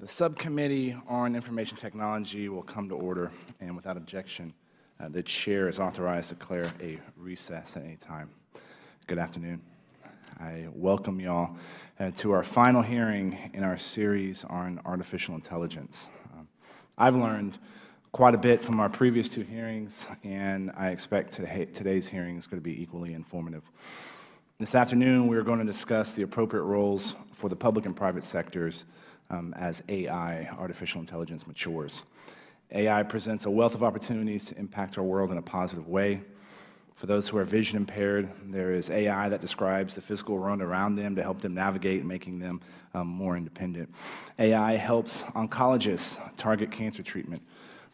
The Subcommittee on Information Technology will come to order, and without objection, the Chair is authorized to declare a recess at any time. Good afternoon. I welcome y'all to our final hearing in our series on artificial intelligence. I've learned quite a bit from our previous two hearings, and I expect today's hearing is going to be equally informative. This afternoon, we're going to discuss the appropriate roles for the public and private sectors as AI, artificial intelligence, matures. AI presents a wealth of opportunities to impact our world in a positive way. For those who are vision impaired, there is AI that describes the physical world around them to help them navigate, making them more independent. AI helps oncologists target cancer treatment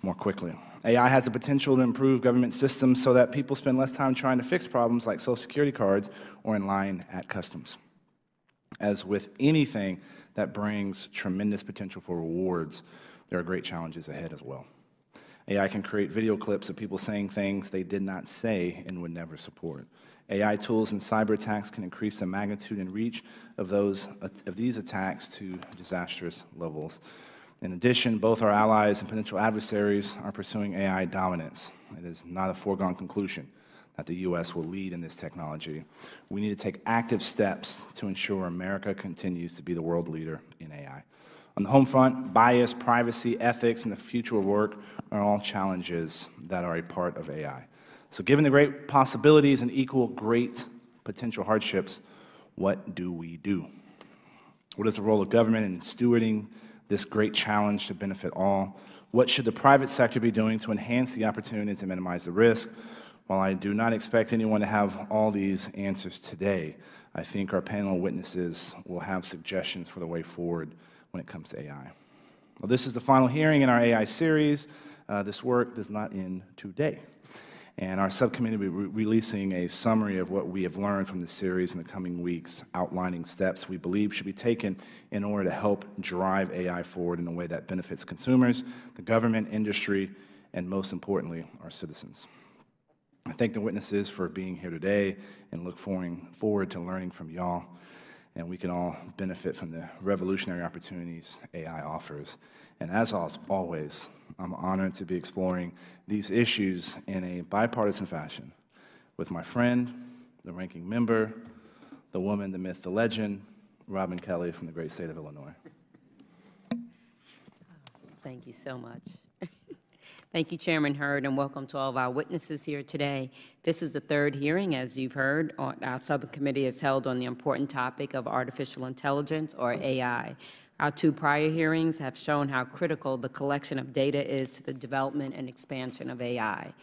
more quickly. AI has the potential to improve government systems so that people spend less time trying to fix problems like Social Security cards or in line at customs. As with anything that brings tremendous potential for rewards, there are great challenges ahead as well. AI can create video clips of people saying things they did not say and would never support. AI tools and cyber attacks can increase the magnitude and reach of these attacks to disastrous levels. In addition, both our allies and potential adversaries are pursuing AI dominance. It is not a foregone conclusion that the U.S. will lead in this technology. We need to take active steps to ensure America continues to be the world leader in AI. On the home front, bias, privacy, ethics, and the future of work are all challenges that are a part of AI. So given the great possibilities and equal great potential hardships, what do we do? What is the role of government in stewarding this great challenge to benefit all? What should the private sector be doing to enhance the opportunities and minimize the risk? While I do not expect anyone to have all these answers today, I think our panel of witnesses will have suggestions for the way forward when it comes to AI. Well, this is the final hearing in our AI series. This work does not end today. And our subcommittee will be releasing a summary of what we have learned from the series in the coming weeks, outlining steps we believe should be taken in order to help drive AI forward in a way that benefits consumers, the government, industry, and most importantly, our citizens. I thank the witnesses for being here today and look forward to learning from y'all, and we can all benefit from the revolutionary opportunities AI offers. And as always, I'm honored to be exploring these issues in a bipartisan fashion with my friend, the ranking member, the woman, the myth, the legend, Robin Kelly from the great state of Illinois. Thank you so much. Thank you, Chairman Hurd, and welcome to all of our witnesses here today. This is the third hearing, as you've heard. Our subcommittee is held on the important topic of artificial intelligence, or AI. Our two prior hearings have shown how critical the collection of data is to the development and expansion of AI.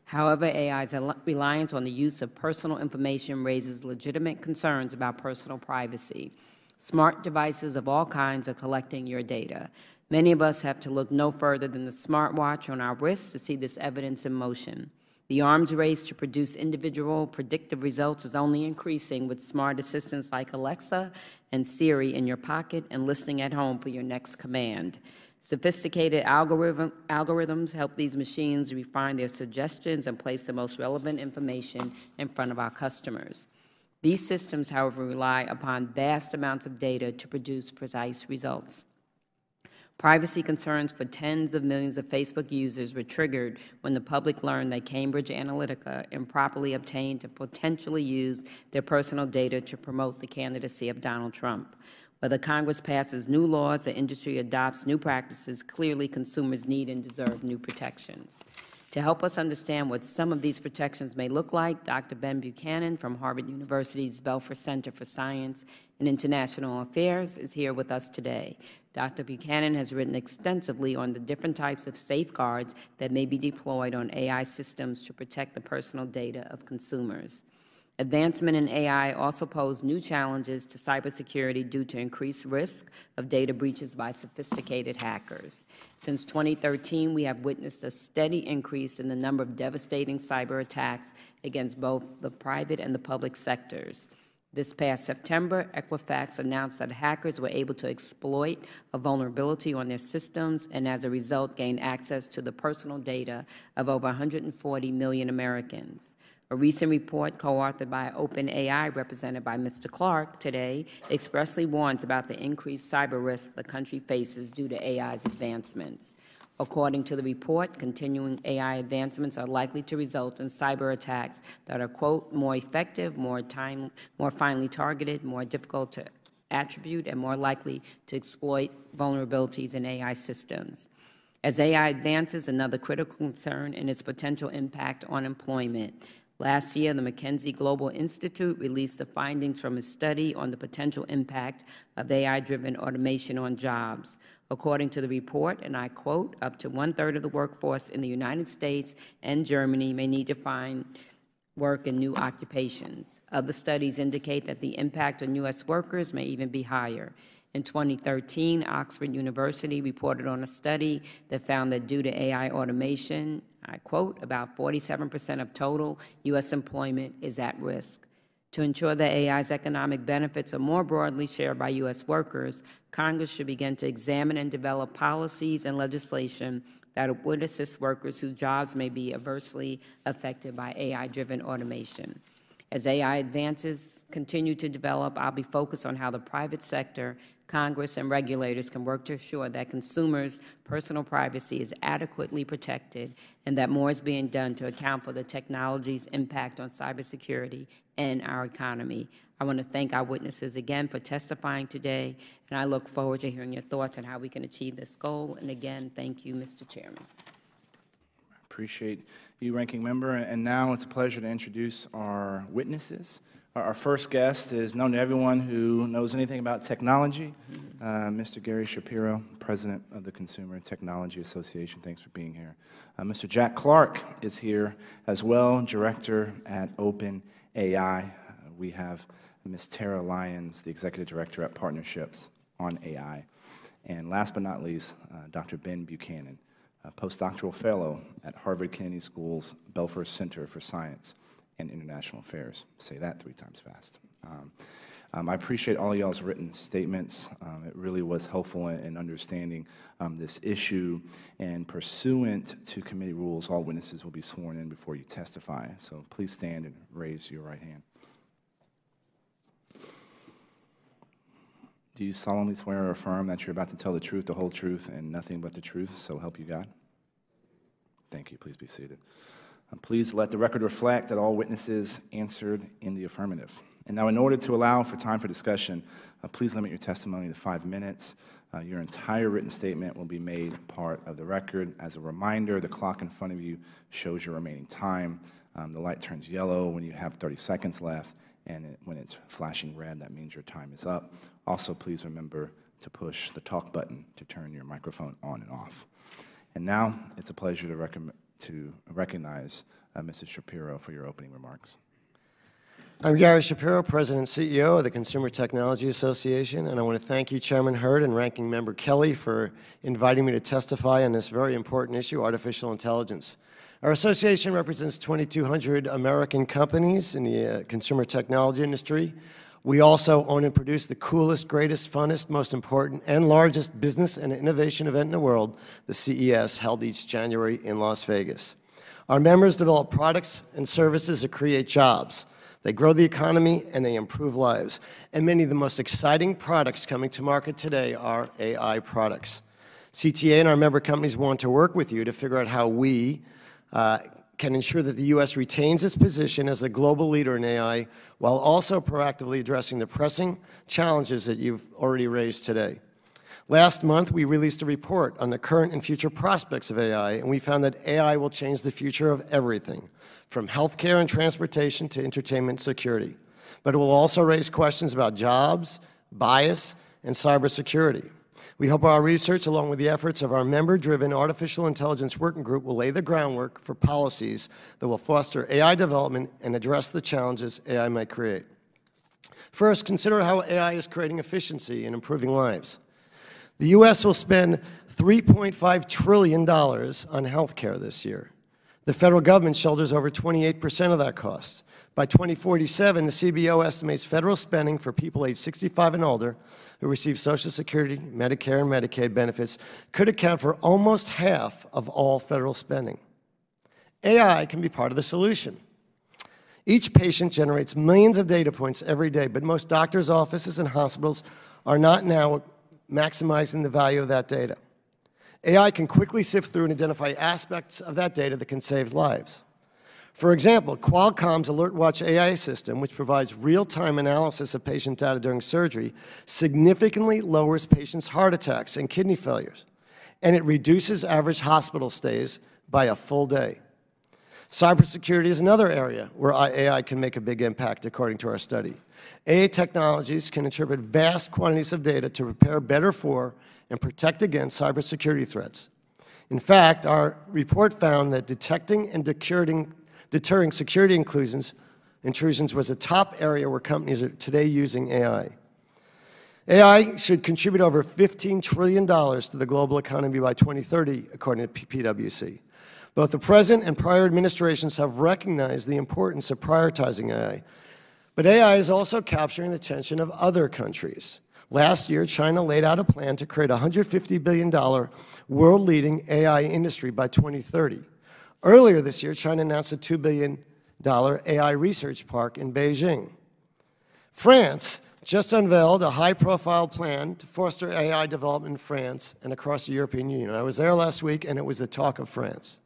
However, AI's reliance on the use of personal information raises legitimate concerns about personal privacy. Smart devices of all kinds are collecting your data. Many of us have to look no further than the smartwatch on our wrists to see this evidence in motion. The arms race to produce individual predictive results is only increasing with smart assistants like Alexa and Siri in your pocket and listening at home for your next command. Sophisticated algorithms help these machines refine their suggestions and place the most relevant information in front of our customers. These systems, however, rely upon vast amounts of data to produce precise results. Privacy concerns for tens of millions of Facebook users were triggered when the public learned that Cambridge Analytica improperly obtained and potentially used their personal data to promote the candidacy of Donald Trump. Whether Congress passes new laws or industry adopts new practices, clearly consumers need and deserve new protections. To help us understand what some of these protections may look like, Dr. Ben Buchanan from Harvard University's Belfer Center for Science and International Affairs is here with us today. Dr. Buchanan has written extensively on the different types of safeguards that may be deployed on AI systems to protect the personal data of consumers. Advancement in AI also pose new challenges to cybersecurity due to increased risk of data breaches by sophisticated hackers. Since 2013, we have witnessed a steady increase in the number of devastating cyber attacks against both the private and the public sectors. This past September, Equifax announced that hackers were able to exploit a vulnerability on their systems and as a result gain access to the personal data of over 140 million Americans. A recent report co-authored by OpenAI, represented by Mr. Clark today, expressly warns about the increased cyber risk the country faces due to AI's advancements. According to the report, continuing AI advancements are likely to result in cyber attacks that are, quote, more effective, more finely targeted, more difficult to attribute, and more likely to exploit vulnerabilities in AI systems. As AI advances, another critical concern is its potential impact on employment. Last year, the McKinsey Global Institute released the findings from a study on the potential impact of AI-driven automation on jobs. According to the report, and I quote, up to 1/3 of the workforce in the United States and Germany may need to find work in new occupations. Other studies indicate that the impact on U.S. workers may even be higher. In 2013, Oxford University reported on a study that found that due to AI automation, I quote, about 47% of total U.S. employment is at risk. To ensure that AI's economic benefits are more broadly shared by U.S. workers, Congress should begin to examine and develop policies and legislation that would assist workers whose jobs may be adversely affected by AI-driven automation. As AI advances continue to develop, I'll be focused on how the private sector, Congress, and regulators can work to ensure that consumers' personal privacy is adequately protected and that more is being done to account for the technology's impact on cybersecurity and our economy. I want to thank our witnesses again for testifying today, and I look forward to hearing your thoughts on how we can achieve this goal. And again, thank you, Mr. Chairman. Appreciate you, Ranking Member. And now it's a pleasure to introduce our witnesses. Our first guest is known to everyone who knows anything about technology, Mr. Gary Shapiro, President of the Consumer Technology Association. Thanks for being here. Mr. Jack Clark is here as well, Director at OpenAI. We have Ms. Terah Lyons, the Executive Director at Partnerships on AI. And last but not least, Dr. Ben Buchanan, a postdoctoral fellow at Harvard Kennedy School's Belfer Center for Science and International Affairs. Say that 3 times fast. I appreciate all y'all's written statements. It really was helpful in understanding this issue. And pursuant to committee rules, all witnesses will be sworn in before you testify. So please stand and raise your right hand. Do you solemnly swear or affirm that you're about to tell the truth, the whole truth, and nothing but the truth, so help you God? Thank you. Please be seated. Please let the record reflect that all witnesses answered in the affirmative. And now, in order to allow for time for discussion, please limit your testimony to 5 minutes. Your entire written statement will be made part of the record. As a reminder, the clock in front of you shows your remaining time. The light turns yellow when you have 30 seconds left, and when it's flashing red, that means your time is up. Also, please remember to push the talk button to turn your microphone on and off. And now, it's a pleasure to recognize Mrs. Shapiro for your opening remarks. I'm Gary Shapiro, President and CEO of the Consumer Technology Association, and I want to thank you, Chairman Hurd and Ranking Member Kelly, for inviting me to testify on this very important issue, artificial intelligence. Our association represents 2,200 American companies in the consumer technology industry. We also own and produce the coolest, greatest, funnest, most important, and largest business and innovation event in the world, the CES, held each January in Las Vegas. Our members develop products and services that create jobs. They grow the economy, and they improve lives. And many of the most exciting products coming to market today are AI products. CTA and our member companies want to work with you to figure out how we can ensure that the U.S. retains its position as a global leader in AI while also proactively addressing the pressing challenges that you've already raised today. Last month, we released a report on the current and future prospects of AI, and we found that AI will change the future of everything, from healthcare and transportation to entertainment and security. But it will also raise questions about jobs, bias, and cybersecurity. We hope our research, along with the efforts of our member-driven Artificial Intelligence Working Group, will lay the groundwork for policies that will foster AI development and address the challenges AI might create. First, consider how AI is creating efficiency and improving lives. The U.S. will spend $3.5 trillion on health care this year. The federal government shoulders over 28% of that cost. By 2047, the CBO estimates federal spending for people aged 65 and older who receive Social Security, Medicare, and Medicaid benefits could account for almost half of all federal spending. AI can be part of the solution. Each patient generates millions of data points every day, but most doctors' offices and hospitals are not now maximizing the value of that data. AI can quickly sift through and identify aspects of that data that can save lives. For example, Qualcomm's AlertWatch AI system, which provides real-time analysis of patient data during surgery, significantly lowers patients' heart attacks and kidney failures, and it reduces average hospital stays by a full day. Cybersecurity is another area where AI can make a big impact, according to our study. AI technologies can interpret vast quantities of data to prepare better for and protect against cybersecurity threats. In fact, our report found that detecting and deterring security intrusions was a top area where companies are today using AI. AI should contribute over $15 trillion to the global economy by 2030, according to PwC. Both the present and prior administrations have recognized the importance of prioritizing AI, but AI is also capturing the attention of other countries. Last year, China laid out a plan to create a $150 billion world-leading AI industry by 2030. Earlier this year, China announced a $2 billion AI research park in Beijing. France just unveiled a high-profile plan to foster AI development in France and across the European Union. I was there last week, and it was the talk of France.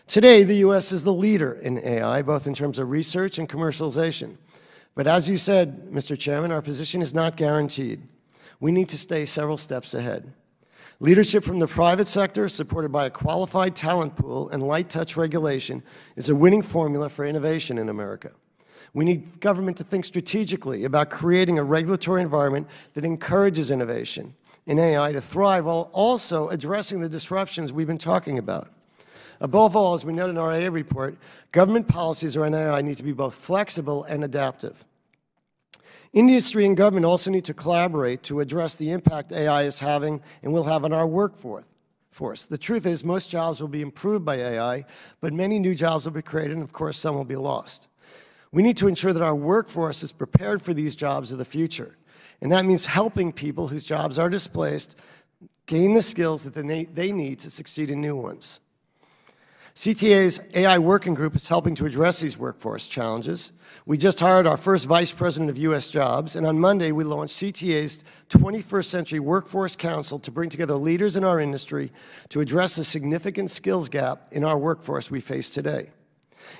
Today, the U.S. is the leader in AI, both in terms of research and commercialization. But as you said, Mr. Chairman, our position is not guaranteed. We need to stay several steps ahead. Leadership from the private sector, supported by a qualified talent pool and light-touch regulation, is a winning formula for innovation in America. We need government to think strategically about creating a regulatory environment that encourages innovation in AI to thrive while also addressing the disruptions we've been talking about. Above all, as we noted in our AI report, government policies around AI need to be both flexible and adaptive. Industry and government also need to collaborate to address the impact AI is having and will have on our workforce. The truth is, most jobs will be improved by AI, but many new jobs will be created, and of course, some will be lost. We need to ensure that our workforce is prepared for these jobs of the future, and that means helping people whose jobs are displaced gain the skills that they need to succeed in new ones. CTA's AI Working Group is helping to address these workforce challenges. We just hired our first Vice President of U.S. Jobs, and on Monday we launched CTA's 21st Century Workforce Council to bring together leaders in our industry to address the significant skills gap in our workforce we face today.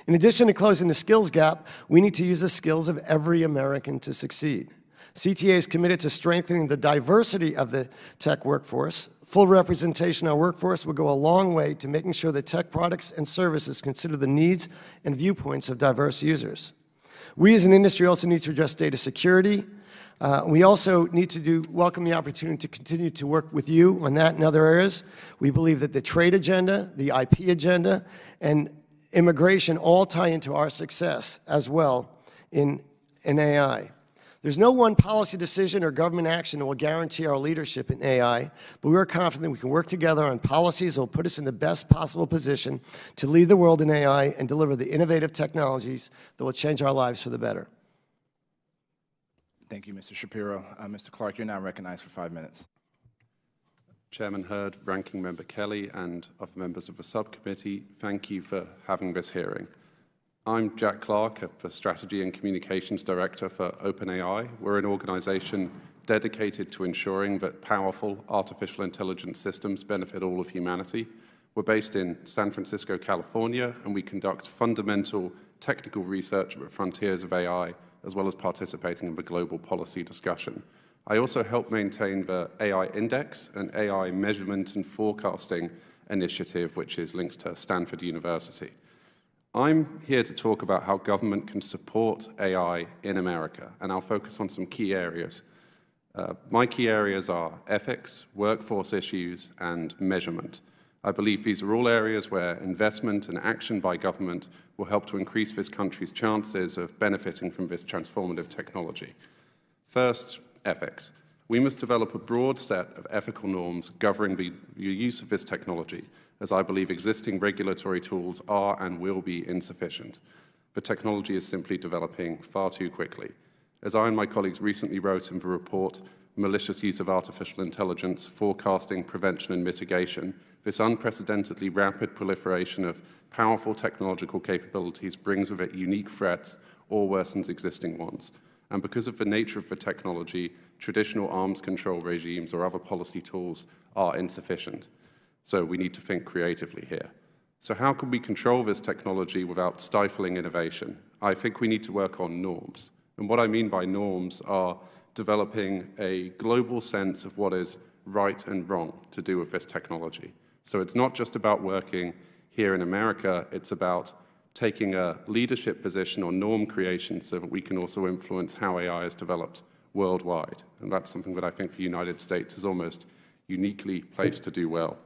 In addition to closing the skills gap, we need to use the skills of every American to succeed. CTA is committed to strengthening the diversity of the tech workforce. Full representation of our workforce will go a long way to making sure that tech products and services consider the needs and viewpoints of diverse users. We as an industry also need to address data security. We also need to welcome the opportunity to continue to work with you on that and other areas. We believe that the trade agenda, the IP agenda, and immigration all tie into our success as well in AI. There's no one policy decision or government action that will guarantee our leadership in AI, but we are confident we can work together on policies that will put us in the best possible position to lead the world in AI and deliver the innovative technologies that will change our lives for the better. Thank you, Mr. Shapiro. Mr. Clark, you're now recognized for 5 minutes. Chairman Hurd, Ranking Member Kelly, and other members of the subcommittee, thank you for having this hearing. I'm Jack Clark, the Strategy and Communications Director for OpenAI. We're an organization dedicated to ensuring that powerful artificial intelligence systems benefit all of humanity. We're based in San Francisco, California, and we conduct fundamental technical research at the frontiers of AI, as well as participating in the global policy discussion. I also help maintain the AI Index, an AI measurement and forecasting initiative, which is linked to Stanford University. I'm here to talk about how government can support AI in America, and I'll focus on some key areas. My key areas are ethics, workforce issues, and measurement. I believe these are all areas where investment and action by government will help to increase this country's chances of benefiting from this transformative technology. First, ethics. We must develop a broad set of ethical norms governing the use of this technology, as I believe existing regulatory tools are and will be insufficient. The technology is simply developing far too quickly. As I and my colleagues recently wrote in the report, malicious use of artificial intelligence, forecasting, prevention, and mitigation, this unprecedentedly rapid proliferation of powerful technological capabilities brings with it unique threats or worsens existing ones. And because of the nature of the technology, traditional arms control regimes or other policy tools are insufficient. So we need to think creatively here. So how can we control this technology without stifling innovation? I think we need to work on norms. And what I mean by norms are developing a global sense of what is right and wrong to do with this technology. So it's not just about working here in America, it's about taking a leadership position on norm creation so that we can also influence how AI is developed worldwide. And that's something that I think the United States is almost uniquely placed to do well.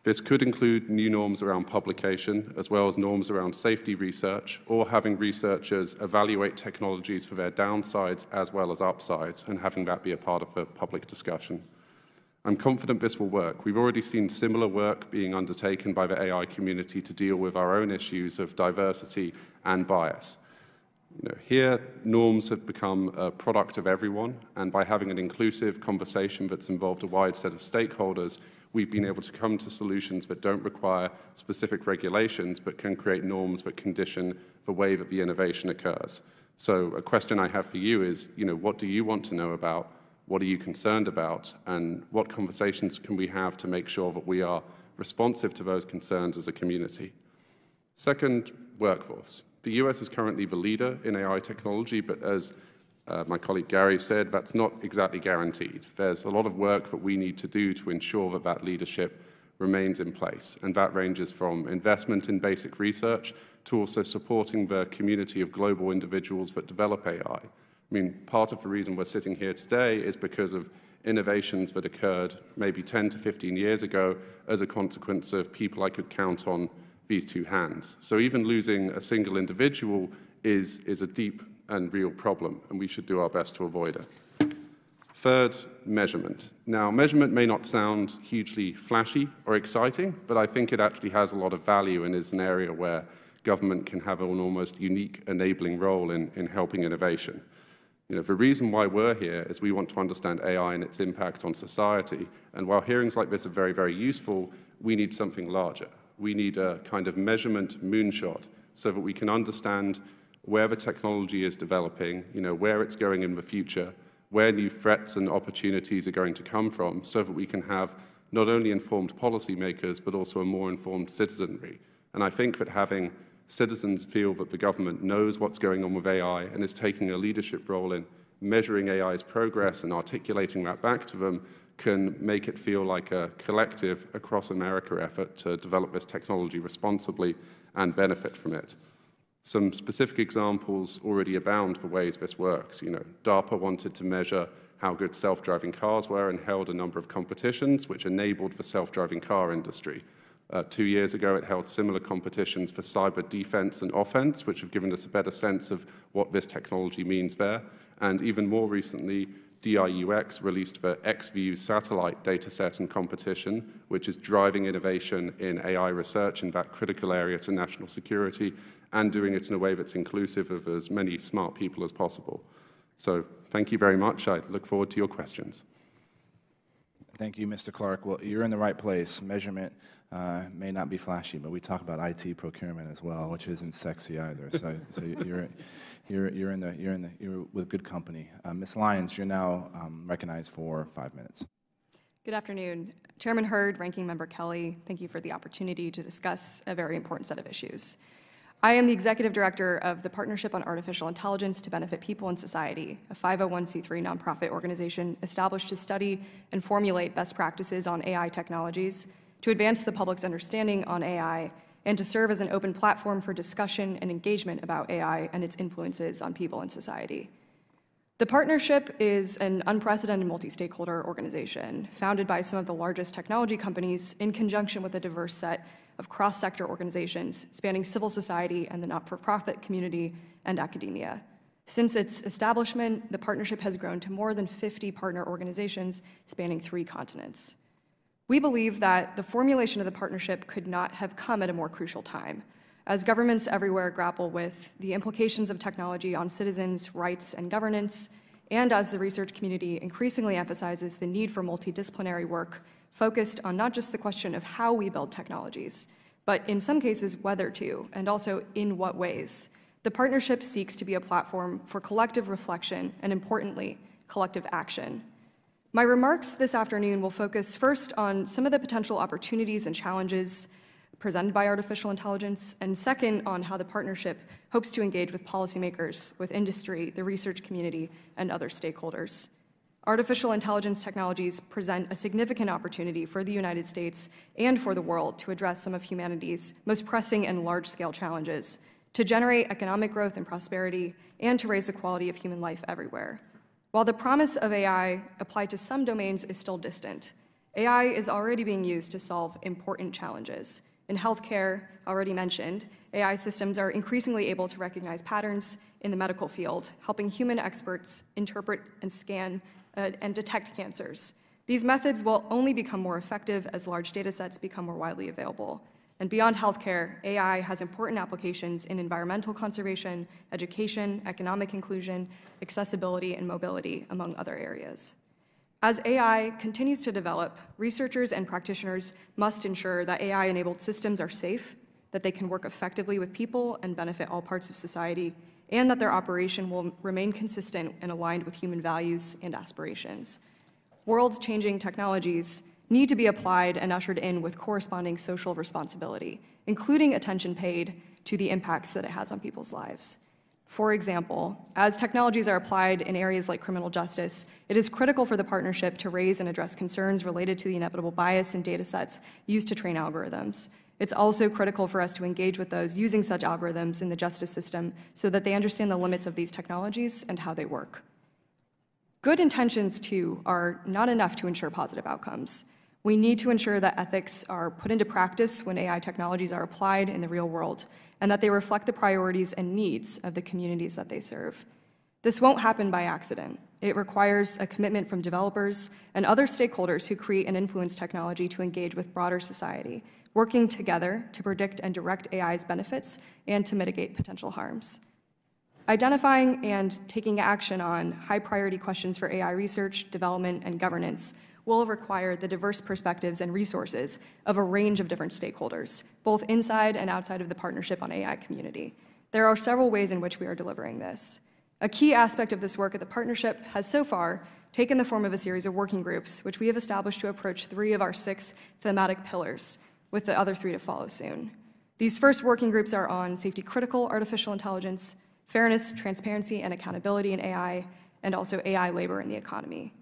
This could include new norms around publication, as well as norms around safety research, or having researchers evaluate technologies for their downsides as well as upsides, and having that be a part of the public discussion. I'm confident this will work. We've already seen similar work being undertaken by the AI community to deal with our own issues of diversity and bias. Here, norms have become a product of everyone, and by having an inclusive conversation that's involved a wide set of stakeholders, we've been able to come to solutions that don't require specific regulations, but can create norms that condition the way that the innovation occurs. So a question I have for you is, what do you want to know about? What are you concerned about? And what conversations can we have to make sure that we are responsive to those concerns as a community? Second, workforce. The US is currently the leader in AI technology, but as my colleague Gary said, that's not exactly guaranteed. There's a lot of work that we need to do to ensure that that leadership remains in place. And that ranges from investment in basic research to also supporting the community of global individuals that develop AI. I mean, part of the reason we're sitting here today is because of innovations that occurred maybe 10 to 15 years ago as a consequence of people I could count on these two hands. So even losing a single individual is a deep and real problem, and we should do our best to avoid it. Third, measurement. Now, measurement may not sound hugely flashy or exciting, but I think it actually has a lot of value and is an area where government can have an almost unique enabling role in helping innovation. The reason why we're here is we want to understand AI and its impact on society, and while hearings like this are very, very useful, we need something larger. We need a kind of measurement moonshot so that we can understand where the technology is developing, where it's going in the future, where new threats and opportunities are going to come from, so that we can have not only informed policymakers, but also a more informed citizenry. And I think that having citizens feel that the government knows what's going on with AI and is taking a leadership role in measuring AI's progress and articulating that back to them can make it feel like a collective across America effort to develop this technology responsibly and benefit from it. Some specific examples already abound for ways this works. DARPA wanted to measure how good self-driving cars were and held a number of competitions which enabled the self-driving car industry. 2 years ago, it held similar competitions for cyber defense and offense, which have given us a better sense of what this technology means there. And even more recently, DIUX released the XView satellite dataset and competition, which is driving innovation in AI research in that critical area to national security, and doing it in a way that's inclusive of as many smart people as possible. So thank you very much. I look forward to your questions. Thank you, Mr. Clark. Well, you're in the right place. Measurement may not be flashy, but we talk about IT procurement as well, which isn't sexy either. So you're with good company. Ms. Lyons, you're now recognized for 5 minutes. Good afternoon. Chairman Hurd, Ranking Member Kelly, thank you for the opportunity to discuss a very important set of issues. I am the Executive Director of the Partnership on Artificial Intelligence to Benefit People in Society, a 501c3 nonprofit organization established to study and formulate best practices on AI technologies, to advance the public's understanding on AI, and to serve as an open platform for discussion and engagement about AI and its influences on people in society. The partnership is an unprecedented multi-stakeholder organization founded by some of the largest technology companies in conjunction with a diverse set of cross-sector organizations spanning civil society and the not-for-profit community and academia. Since its establishment, the partnership has grown to more than 50 partner organizations spanning 3 continents. We believe that the formulation of the partnership could not have come at a more crucial time, as governments everywhere grapple with the implications of technology on citizens' rights and governance, and as the research community increasingly emphasizes the need for multidisciplinary work focused on not just the question of how we build technologies, but in some cases whether to, and also in what ways. The partnership seeks to be a platform for collective reflection and, importantly, collective action. My remarks this afternoon will focus first on some of the potential opportunities and challenges presented by artificial intelligence, and second, on how the partnership hopes to engage with policymakers, with industry, the research community, and other stakeholders. Artificial intelligence technologies present a significant opportunity for the United States and for the world to address some of humanity's most pressing and large-scale challenges, to generate economic growth and prosperity, and to raise the quality of human life everywhere. While the promise of AI applied to some domains is still distant, AI is already being used to solve important challenges. In healthcare, already mentioned, AI systems are increasingly able to recognize patterns in the medical field, helping human experts interpret and scan and detect cancers. These methods will only become more effective as large data sets become more widely available. And beyond healthcare, AI has important applications in environmental conservation, education, economic inclusion, accessibility, and mobility, among other areas. As AI continues to develop, researchers and practitioners must ensure that AI-enabled systems are safe, that they can work effectively with people and benefit all parts of society, and that their operation will remain consistent and aligned with human values and aspirations. World-changing technologies need to be applied and ushered in with corresponding social responsibility, including attention paid to the impacts that it has on people's lives. For example, as technologies are applied in areas like criminal justice, it is critical for the partnership to raise and address concerns related to the inevitable bias in data sets used to train algorithms. It's also critical for us to engage with those using such algorithms in the justice system so that they understand the limits of these technologies and how they work. Good intentions, too, are not enough to ensure positive outcomes. We need to ensure that ethics are put into practice when AI technologies are applied in the real world, and that they reflect the priorities and needs of the communities that they serve. This won't happen by accident. It requires a commitment from developers and other stakeholders who create and influence technology to engage with broader society, working together to predict and direct AI's benefits and to mitigate potential harms. Identifying and taking action on high-priority questions for AI research, development, and governance will require the diverse perspectives and resources of a range of different stakeholders, both inside and outside of the partnership on AI community. There are several ways in which we are delivering this. A key aspect of this work at the partnership has so far taken the form of a series of working groups, which we have established to approach 3 of our 6 thematic pillars, with the other 3 to follow soon. These first working groups are on safety-critical artificial intelligence, fairness, transparency, and accountability in AI, and also AI labor in the economy.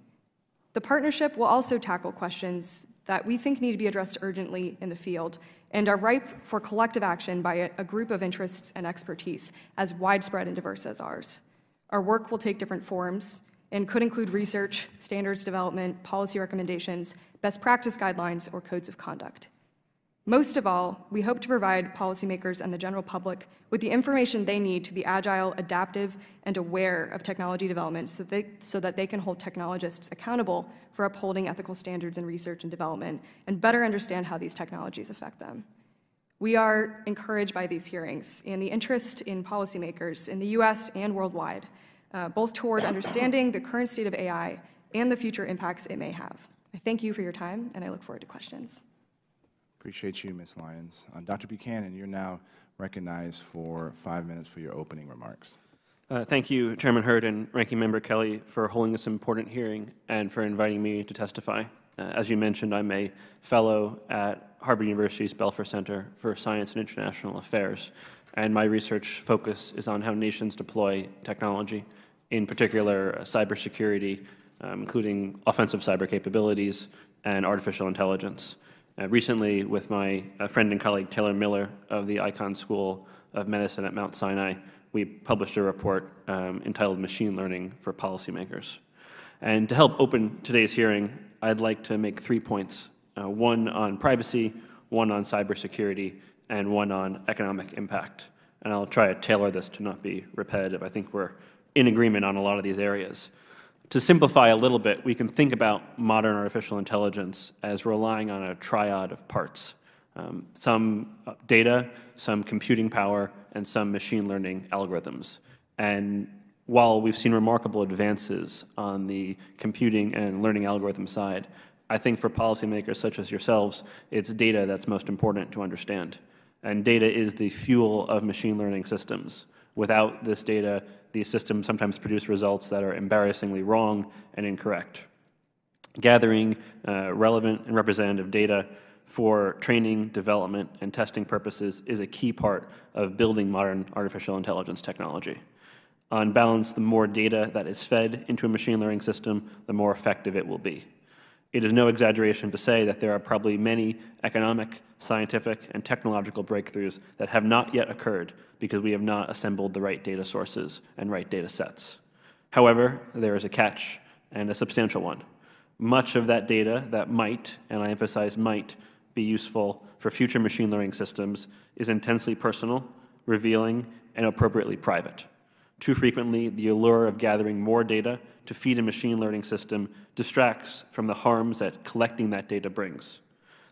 The partnership will also tackle questions that we think need to be addressed urgently in the field and are ripe for collective action by a group of interests and expertise as widespread and diverse as ours. Our work will take different forms and could include research, standards development, policy recommendations, best practice guidelines, or codes of conduct. Most of all, we hope to provide policymakers and the general public with the information they need to be agile, adaptive, and aware of technology development so that they can hold technologists accountable for upholding ethical standards in research and development and better understand how these technologies affect them. We are encouraged by these hearings and the interest in policymakers in the US and worldwide, both toward understanding the current state of AI and the future impacts it may have. I thank you for your time, and I look forward to questions. Appreciate you, Ms. Lyons. Dr. Buchanan, you're now recognized for 5 minutes for your opening remarks. Thank you, Chairman Hurd and Ranking Member Kelly, for holding this important hearing and for inviting me to testify. As you mentioned, I'm a fellow at Harvard University's Belfer Center for Science and International Affairs, and my research focus is on how nations deploy technology, in particular cybersecurity, including offensive cyber capabilities and artificial intelligence. Recently, with my friend and colleague Taylor Miller of the Icahn School of Medicine at Mount Sinai, we published a report entitled Machine Learning for Policymakers. And to help open today's hearing, I'd like to make 3 points, one on privacy, one on cybersecurity, and one on economic impact. And I'll try to tailor this to not be repetitive. I think we're in agreement on a lot of these areas. To simplify a little bit, we can think about modern artificial intelligence as relying on a triad of parts. Some data, some computing power, and some machine learning algorithms. And while we've seen remarkable advances on the computing and learning algorithm side, I think for policymakers such as yourselves, it's data that's most important to understand. And data is the fuel of machine learning systems. Without this data, these systems sometimes produce results that are embarrassingly wrong and incorrect. Gathering relevant and representative data for training, development, and testing purposes is a key part of building modern artificial intelligence technology. On balance, the more data that is fed into a machine learning system, the more effective it will be. It is no exaggeration to say that there are probably many economic, scientific, and technological breakthroughs that have not yet occurred because we have not assembled the right data sources and right data sets. However, there is a catch, and a substantial one. Much of that data that might, and I emphasize might, be useful for future machine learning systems is intensely personal, revealing, and appropriately private. Too frequently, the allure of gathering more data to feed a machine learning system distracts from the harms that collecting that data brings.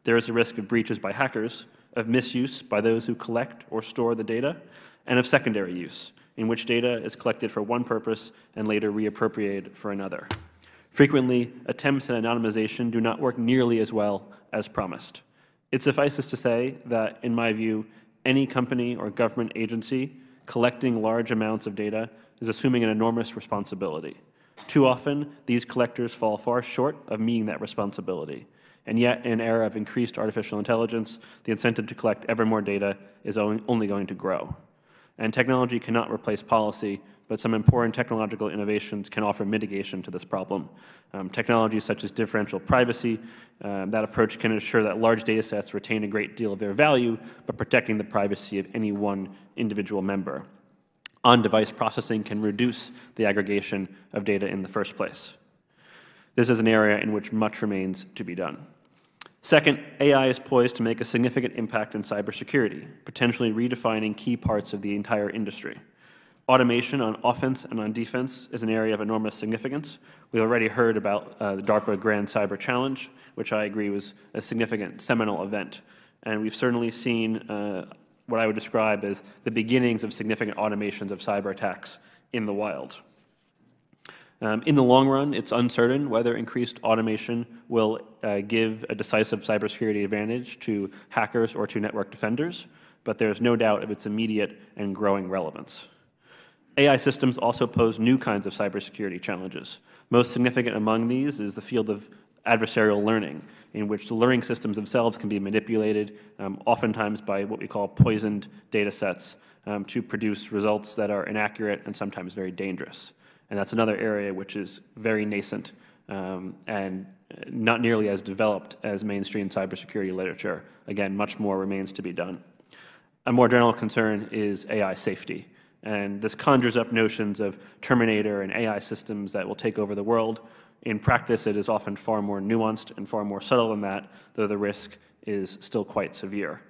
There is a risk of breaches by hackers, of misuse by those who collect or store the data, and of secondary use, in which data is collected for one purpose and later reappropriated for another. Frequently, attempts at anonymization do not work nearly as well as promised. It suffices to say that, in my view, any company or government agency collecting large amounts of data is assuming an enormous responsibility. Too often, these collectors fall far short of meeting that responsibility. And yet, in an era of increased artificial intelligence, the incentive to collect ever more data is only going to grow. And technology cannot replace policy, but some important technological innovations can offer mitigation to this problem. Technologies such as differential privacy, that approach can ensure that large data sets retain a great deal of their value, but protecting the privacy of any one individual member. On-device processing can reduce the aggregation of data in the first place. This is an area in which much remains to be done. Second, AI is poised to make a significant impact in cybersecurity, potentially redefining key parts of the entire industry. Automation on offense and on defense is an area of enormous significance. We already heard about the DARPA Grand Cyber Challenge, which I agree was a significant seminal event. And we've certainly seen what I would describe as the beginnings of significant automations of cyber attacks in the wild. In the long run, it's uncertain whether increased automation will give a decisive cybersecurity advantage to hackers or to network defenders, but there's no doubt of its immediate and growing relevance. AI systems also pose new kinds of cybersecurity challenges. Most significant among these is the field of adversarial learning, in which the learning systems themselves can be manipulated, oftentimes by what we call poisoned data sets, to produce results that are inaccurate and sometimes very dangerous. And that's another area which is very nascent and not nearly as developed as mainstream cybersecurity literature. Again, much more remains to be done. A more general concern is AI safety. And this conjures up notions of Terminator and AI systems that will take over the world. In practice, it is often far more nuanced and far more subtle than that, though the risk is still quite severe.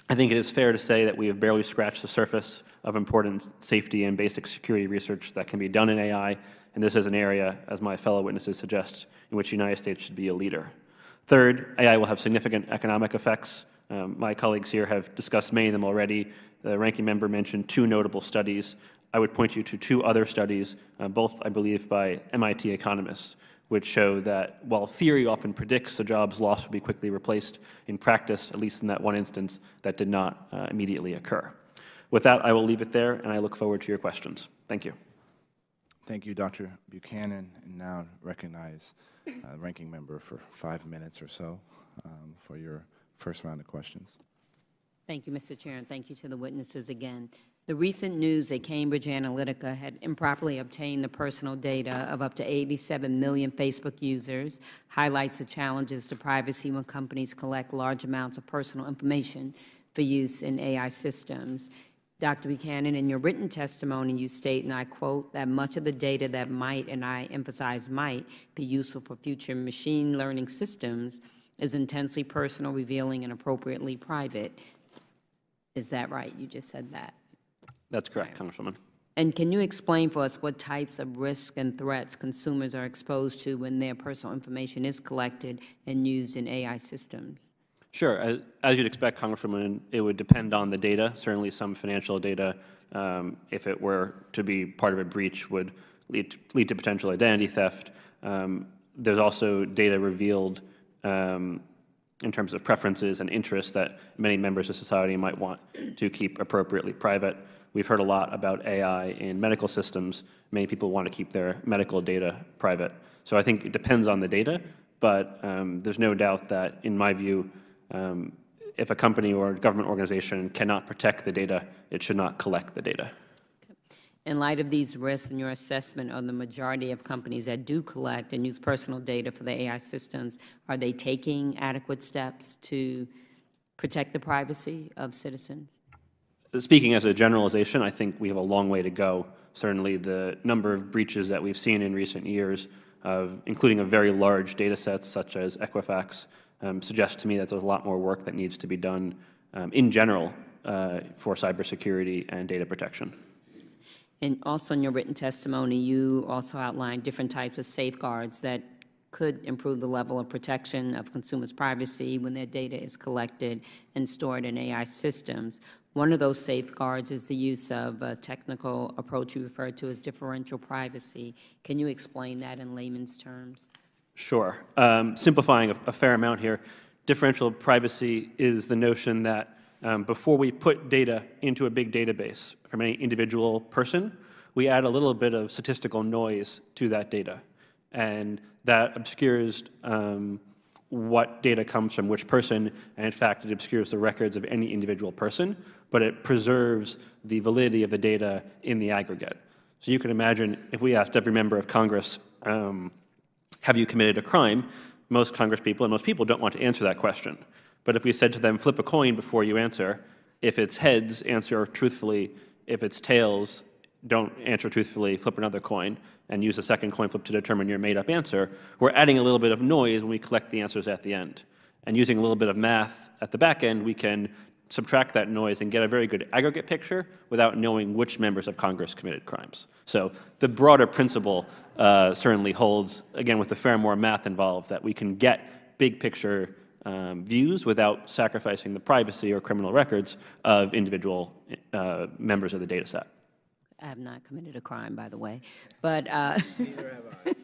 I think it is fair to say that we have barely scratched the surface of important safety and basic security research that can be done in AI, and this is an area, as my fellow witnesses suggest, in which the United States should be a leader. Third, AI will have significant economic effects. My colleagues here have discussed many of them already. The ranking member mentioned two notable studies. I would point you to two other studies, both, I believe, by MIT economists, which show that while theory often predicts a job's loss will be quickly replaced, in practice, at least in that one instance, that did not immediately occur. With that, I will leave it there, and I look forward to your questions. Thank you. Thank you, Dr. Buchanan. And now recognize the ranking member for 5 minutes or so for your first round of questions. Thank you, Mr. Chair, and thank you to the witnesses again. The recent news that Cambridge Analytica had improperly obtained the personal data of up to 87 million Facebook users highlights the challenges to privacy when companies collect large amounts of personal information for use in AI systems. Dr. Buchanan, in your written testimony, you state, and I quote, that much of the data that might, and I emphasize might, be useful for future machine learning systems is intensely personal, revealing, and appropriately private. Is that right? You just said that. That's correct, Congresswoman. And can you explain for us what types of risks and threats consumers are exposed to when their personal information is collected and used in AI systems? Sure. As you'd expect, Congresswoman, it would depend on the data. Certainly some financial data, if it were to be part of a breach, would lead to potential identity theft. There's also data revealed in terms of preferences and interests that many members of society might want to keep appropriately private. We've heard a lot about AI in medical systems. Many people want to keep their medical data private. So I think it depends on the data, but there's no doubt that, in my view, if a company or a government organization cannot protect the data, it should not collect the data. In light of these risks and your assessment of the majority of companies that do collect and use personal data for the AI systems, are they taking adequate steps to protect the privacy of citizens? Speaking as a generalization, I think we have a long way to go. Certainly the number of breaches that we've seen in recent years, including a very large data sets such as Equifax, suggests to me that there's a lot more work that needs to be done in general for cybersecurity and data protection. And also in your written testimony, you also outlined different types of safeguards that could improve the level of protection of consumers' privacy when their data is collected and stored in AI systems. One of those safeguards is the use of a technical approach you referred to as differential privacy. Can you explain that in layman's terms? Sure. Simplifying a fair amount here, differential privacy is the notion that before we put data into a big database from any individual person, we add a little bit of statistical noise to that data. And that obscures what data comes from which person, and in fact, it obscures the records of any individual person, but it preserves the validity of the data in the aggregate. So you can imagine if we asked every member of Congress, have you committed a crime? Most Congresspeople and most people don't want to answer that question. But if we said to them, flip a coin before you answer, if it's heads, answer truthfully. If it's tails, don't answer truthfully, flip another coin, and use a second coin flip to determine your made-up answer, we're adding a little bit of noise when we collect the answers at the end. And using a little bit of math at the back end, we can subtract that noise and get a very good aggregate picture without knowing which members of Congress committed crimes. So the broader principle certainly holds, again, with a fair more math involved, that we can get big picture views without sacrificing the privacy or criminal records of individual members of the data set. I have not committed a crime, by the way. But Neither have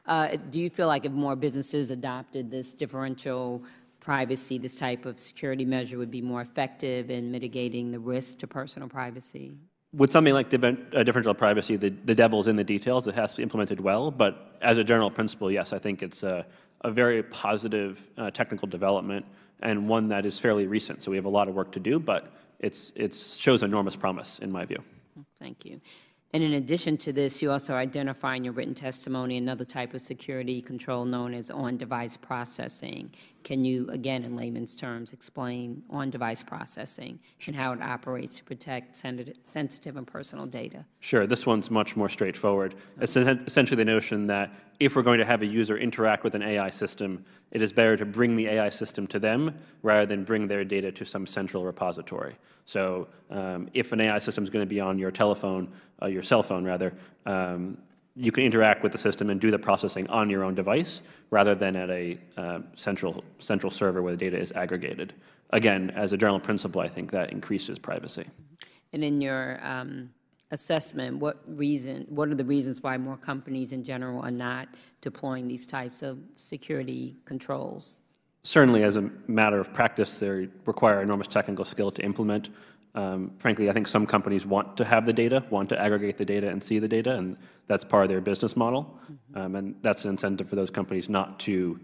I. do you feel like if more businesses adopted this differential privacy, this type of security measure would be more effective in mitigating the risk to personal privacy? With something like differential privacy, the devil's in the details. It has to be implemented well. But as a general principle, yes, I think it's a very positive technical development and one that is fairly recent. So we have a lot of work to do, but it shows enormous promise, in my view. Thank you. And in addition to this, you also identify in your written testimony another type of security control known as on-device processing. Can you, again, in layman's terms, explain on-device processing and how it operates to protect sensitive and personal data? Sure. This one's much more straightforward. It's essentially the notion that if we're going to have a user interact with an AI system, it is better to bring the AI system to them rather than bring their data to some central repository. So if an AI system is going to be on your telephone, your cell phone rather, you can interact with the system and do the processing on your own device rather than at a central server where the data is aggregated. Again, as a general principle, I think that increases privacy. And in your assessment, what are the reasons why more companies in general are not deploying these types of security controls? Certainly, as a matter of practice, they require enormous technical skill to implement. Frankly, I think some companies want to have the data, want to aggregate the data and see the data, and that's part of their business model. And that's an incentive for those companies not to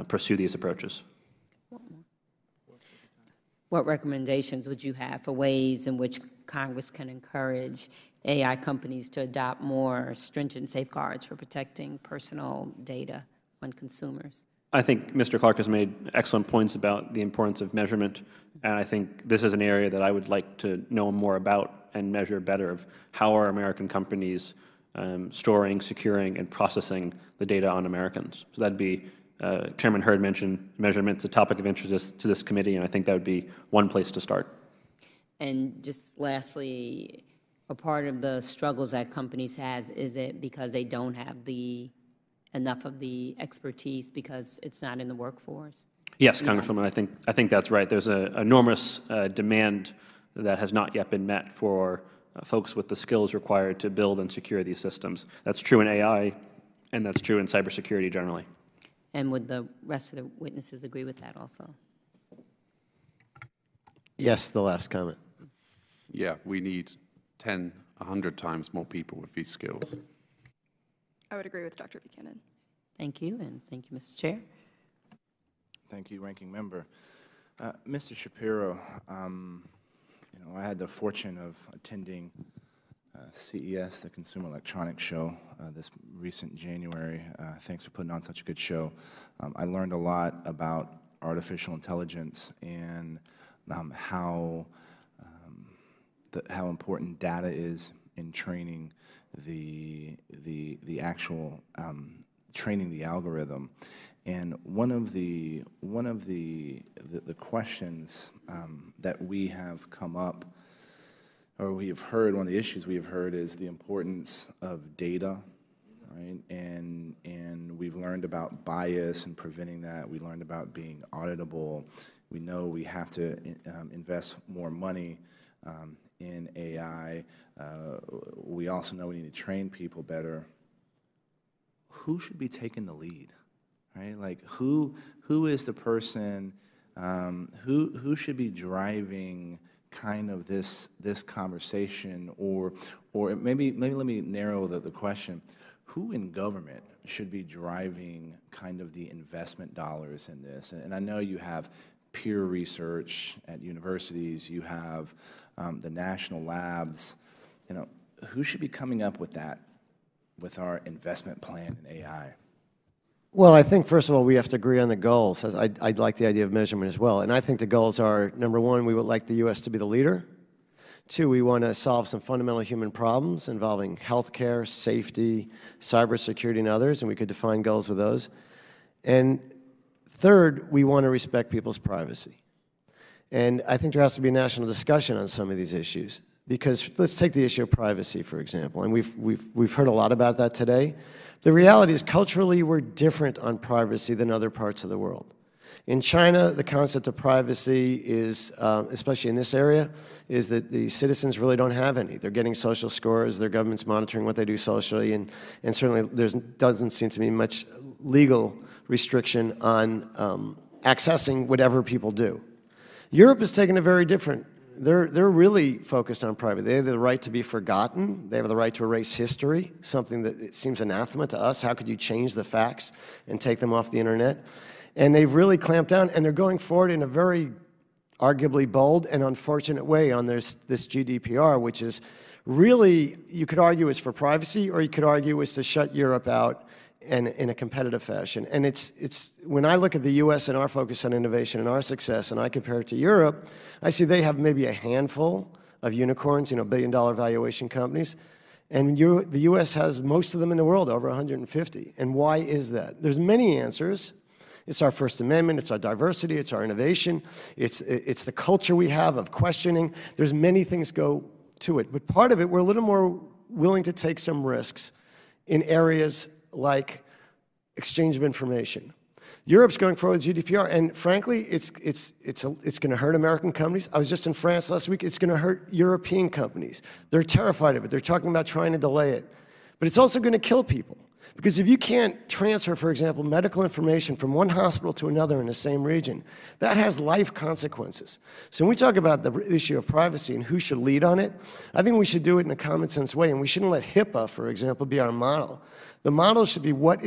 pursue these approaches. What recommendations would you have for ways in which Congress can encourage AI companies to adopt more stringent safeguards for protecting personal data on consumers? I think Mr. Clark has made excellent points about the importance of measurement, and I think this is an area that I would like to know more about and measure better of how are American companies storing, securing, and processing the data on Americans. So that'd be, Chairman Hurd mentioned measurements, a topic of interest to this committee, and I think that would be one place to start. And just lastly, a part of the struggles that companies has, is it because they don't have enough of the expertise because it's not in the workforce? Yes, Congresswoman, I think that's right. There's an enormous demand that has not yet been met for folks with the skills required to build and secure these systems. That's true in AI, and that's true in cybersecurity generally. And would the rest of the witnesses agree with that also? Yes, the last comment. Yeah, we need 10, 100 times more people with these skills. I would agree with Dr. Buchanan. Thank you, and thank you, Mr. Chair. Thank you, Ranking Member. Mr. Shapiro, I had the fortune of attending CES, the Consumer Electronics Show, this recent January. Thanks for putting on such a good show. I learned a lot about artificial intelligence and how important data is in training the actual training the algorithm. And one of the questions that we have come up, or we have heard, one of the issues we have heard is the importance of data, right? And we've learned about bias and preventing that. We learned about being auditable. We know we have to invest more money in AI. We also know we need to train people better. Who should be taking the lead, right? Like who is the person who should be driving kind of this conversation, or maybe let me narrow the question. Who in government should be driving kind of the investment dollars in this? And I know you have peer research at universities, you have the national labs. Who should be coming up with that, with our investment plan in AI? Well, I think, first of all, we have to agree on the goals. I'd like the idea of measurement as well. And I think the goals are, number one, we would like the U.S. to be the leader. Two, we want to solve some fundamental human problems involving healthcare, safety, cybersecurity, and others, and we could define goals with those. And third, we want to respect people's privacy. And I think there has to be a national discussion on some of these issues. Because let's take the issue of privacy, for example, and we've heard a lot about that today. The reality is, culturally, we're different on privacy than other parts of the world. In China, the concept of privacy is, especially in this area, is that the citizens really don't have any. They're getting social scores, their government's monitoring what they do socially, and certainly there doesn't seem to be much legal restriction on accessing whatever people do. Europe has taken a very different. They're really focused on privacy. They have the right to be forgotten. They have the right to erase history, something that it seems anathema to us. How could you change the facts and take them off the internet? And they've really clamped down, and they're going forward in a very arguably bold and unfortunate way on this GDPR, which is really, you could argue it's for privacy, or you could argue it's to shut Europe out and in a competitive fashion. And it's when I look at the U.S. and our focus on innovation and our success, and I compare it to Europe, I see they have maybe a handful of unicorns, billion-dollar valuation companies, and the U.S. has most of them in the world, over 150. And why is that? There's many answers. It's our First Amendment, it's our diversity, it's our innovation, it's the culture we have of questioning. There's many things go to it, but part of it, we're a little more willing to take some risks in areas like exchange of information. Europe's going forward with GDPR, and frankly, it's going to hurt American companies. I was just in France last week. It's going to hurt European companies. They're terrified of it. They're talking about trying to delay it. But it's also going to kill people. Because if you can't transfer, for example, medical information from one hospital to another in the same region, that has life consequences. So when we talk about the issue of privacy and who should lead on it, I think we should do it in a common sense way, and we shouldn't let Hipaa, for example, be our model. The model should be what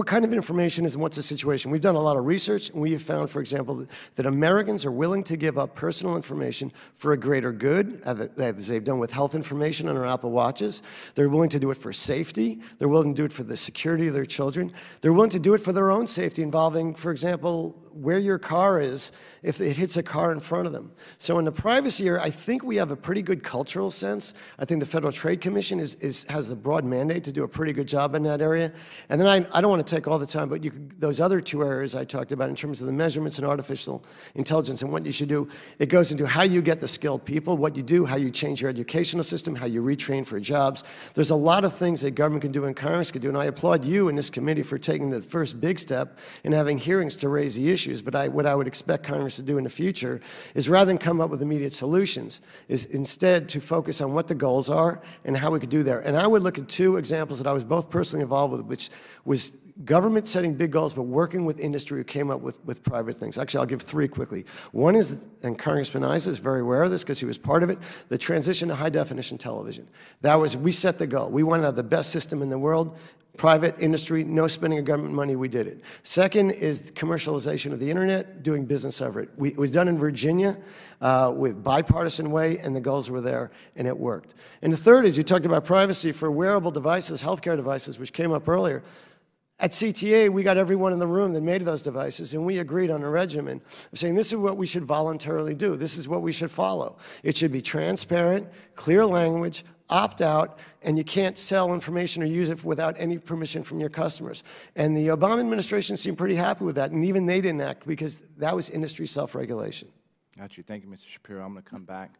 kind of information is and what's the situation. We've done a lot of research, and we have found, for example, that Americans are willing to give up personal information for a greater good, as they've done with health information on our Apple Watches. They're willing to do it for safety. They're willing to do it for the security of their children. They're willing to do it for their own safety, involving, for example, where your car is if it hits a car in front of them. So in the privacy area, I think we have a pretty good cultural sense. I think the Federal Trade Commission has the broad mandate to do a pretty good job in that area. And then I don't want to want to take all the time, but those other two areas I talked about in terms of the measurements and artificial intelligence and what you should do, it goes into how you get the skilled people, what you do, how you change your educational system, how you retrain for jobs. There's a lot of things that government can do and Congress can do, and I applaud you in this committee for taking the first big step in having hearings to raise the issues. But what I would expect Congress to do in the future is, rather than come up with immediate solutions, is instead to focus on what the goals are and how we could do there. And I would look at two examples that I was both personally involved with, which was government setting big goals, but working with industry who came up with private things. Actually, I'll give three quickly. One is, and Congressman Issa is very aware of this because he was part of it, the transition to high-definition television. That was, we set the goal. We wanted to have the best system in the world. Private industry, no spending of government money, we did it. Second is the commercialization of the internet, doing business over it. It was done in Virginia with bipartisan way, and the goals were there, and it worked. And the third is, you talked about privacy for wearable devices, healthcare devices, which came up earlier. At CTA, we got everyone in the room that made those devices, and we agreed on a regimen of saying this is what we should voluntarily do. This is what we should follow. It should be transparent, clear language, opt out, and you can't sell information or use it without any permission from your customers. And the Obama administration seemed pretty happy with that, and even they didn't act because that was industry self-regulation. Got you. Thank you, Mr. Shapiro. I'm going to come back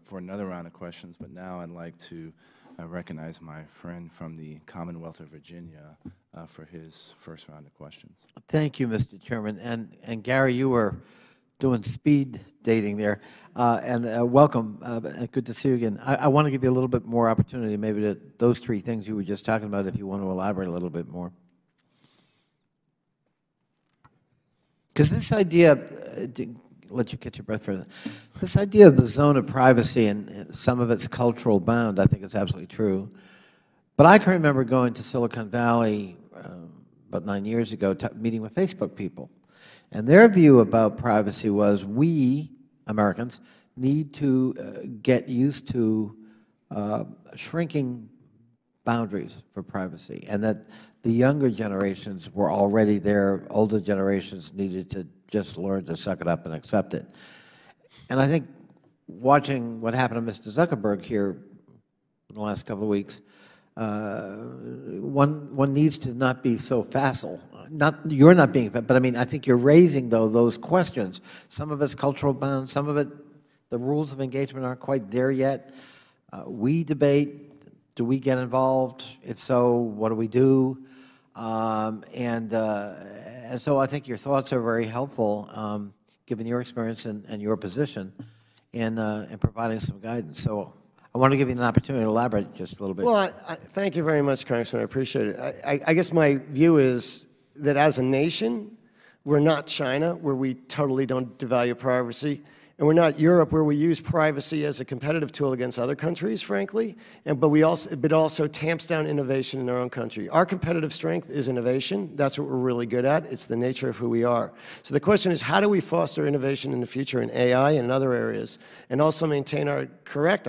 for another round of questions, but now I'd like to recognize my friend from the Commonwealth of Virginia for his first round of questions. Thank you, Mr. Chairman. And Gary, you were doing speed dating there. Welcome. Good to see you again. I want to give you a little bit more opportunity, maybe to those three things you were just talking about, if you want to elaborate a little bit more. Because this idea, let you catch your breath for that. This idea of the zone of privacy and some of its cultural bound, I think is absolutely true. But I can remember going to Silicon Valley about 9 years ago, meeting with Facebook people. And their view about privacy was, we, Americans, need to get used to shrinking boundaries for privacy, and that the younger generations were already there. Older generations needed to just learn to suck it up and accept it. And I think watching what happened to Mr. Zuckerberg here in the last couple of weeks, one needs to not be so facile. You're not being, but I mean, I think you're raising, though, those questions. Some of it's cultural bound, some of it, the rules of engagement aren't quite there yet. We debate, do we get involved? If so, what do we do? And so I think your thoughts are very helpful, given your experience and your position in providing some guidance. So I want to give you an opportunity to elaborate just a little bit. Well, thank you very much, Congressman. I appreciate it. I guess my view is that as a nation, we're not China, where we totally don't devalue privacy, and we're not Europe, where we use privacy as a competitive tool against other countries, frankly, but it also tamps down innovation in our own country. Our competitive strength is innovation. That's what we're really good at. It's the nature of who we are. So the question is, how do we foster innovation in the future in AI and in other areas, and also maintain our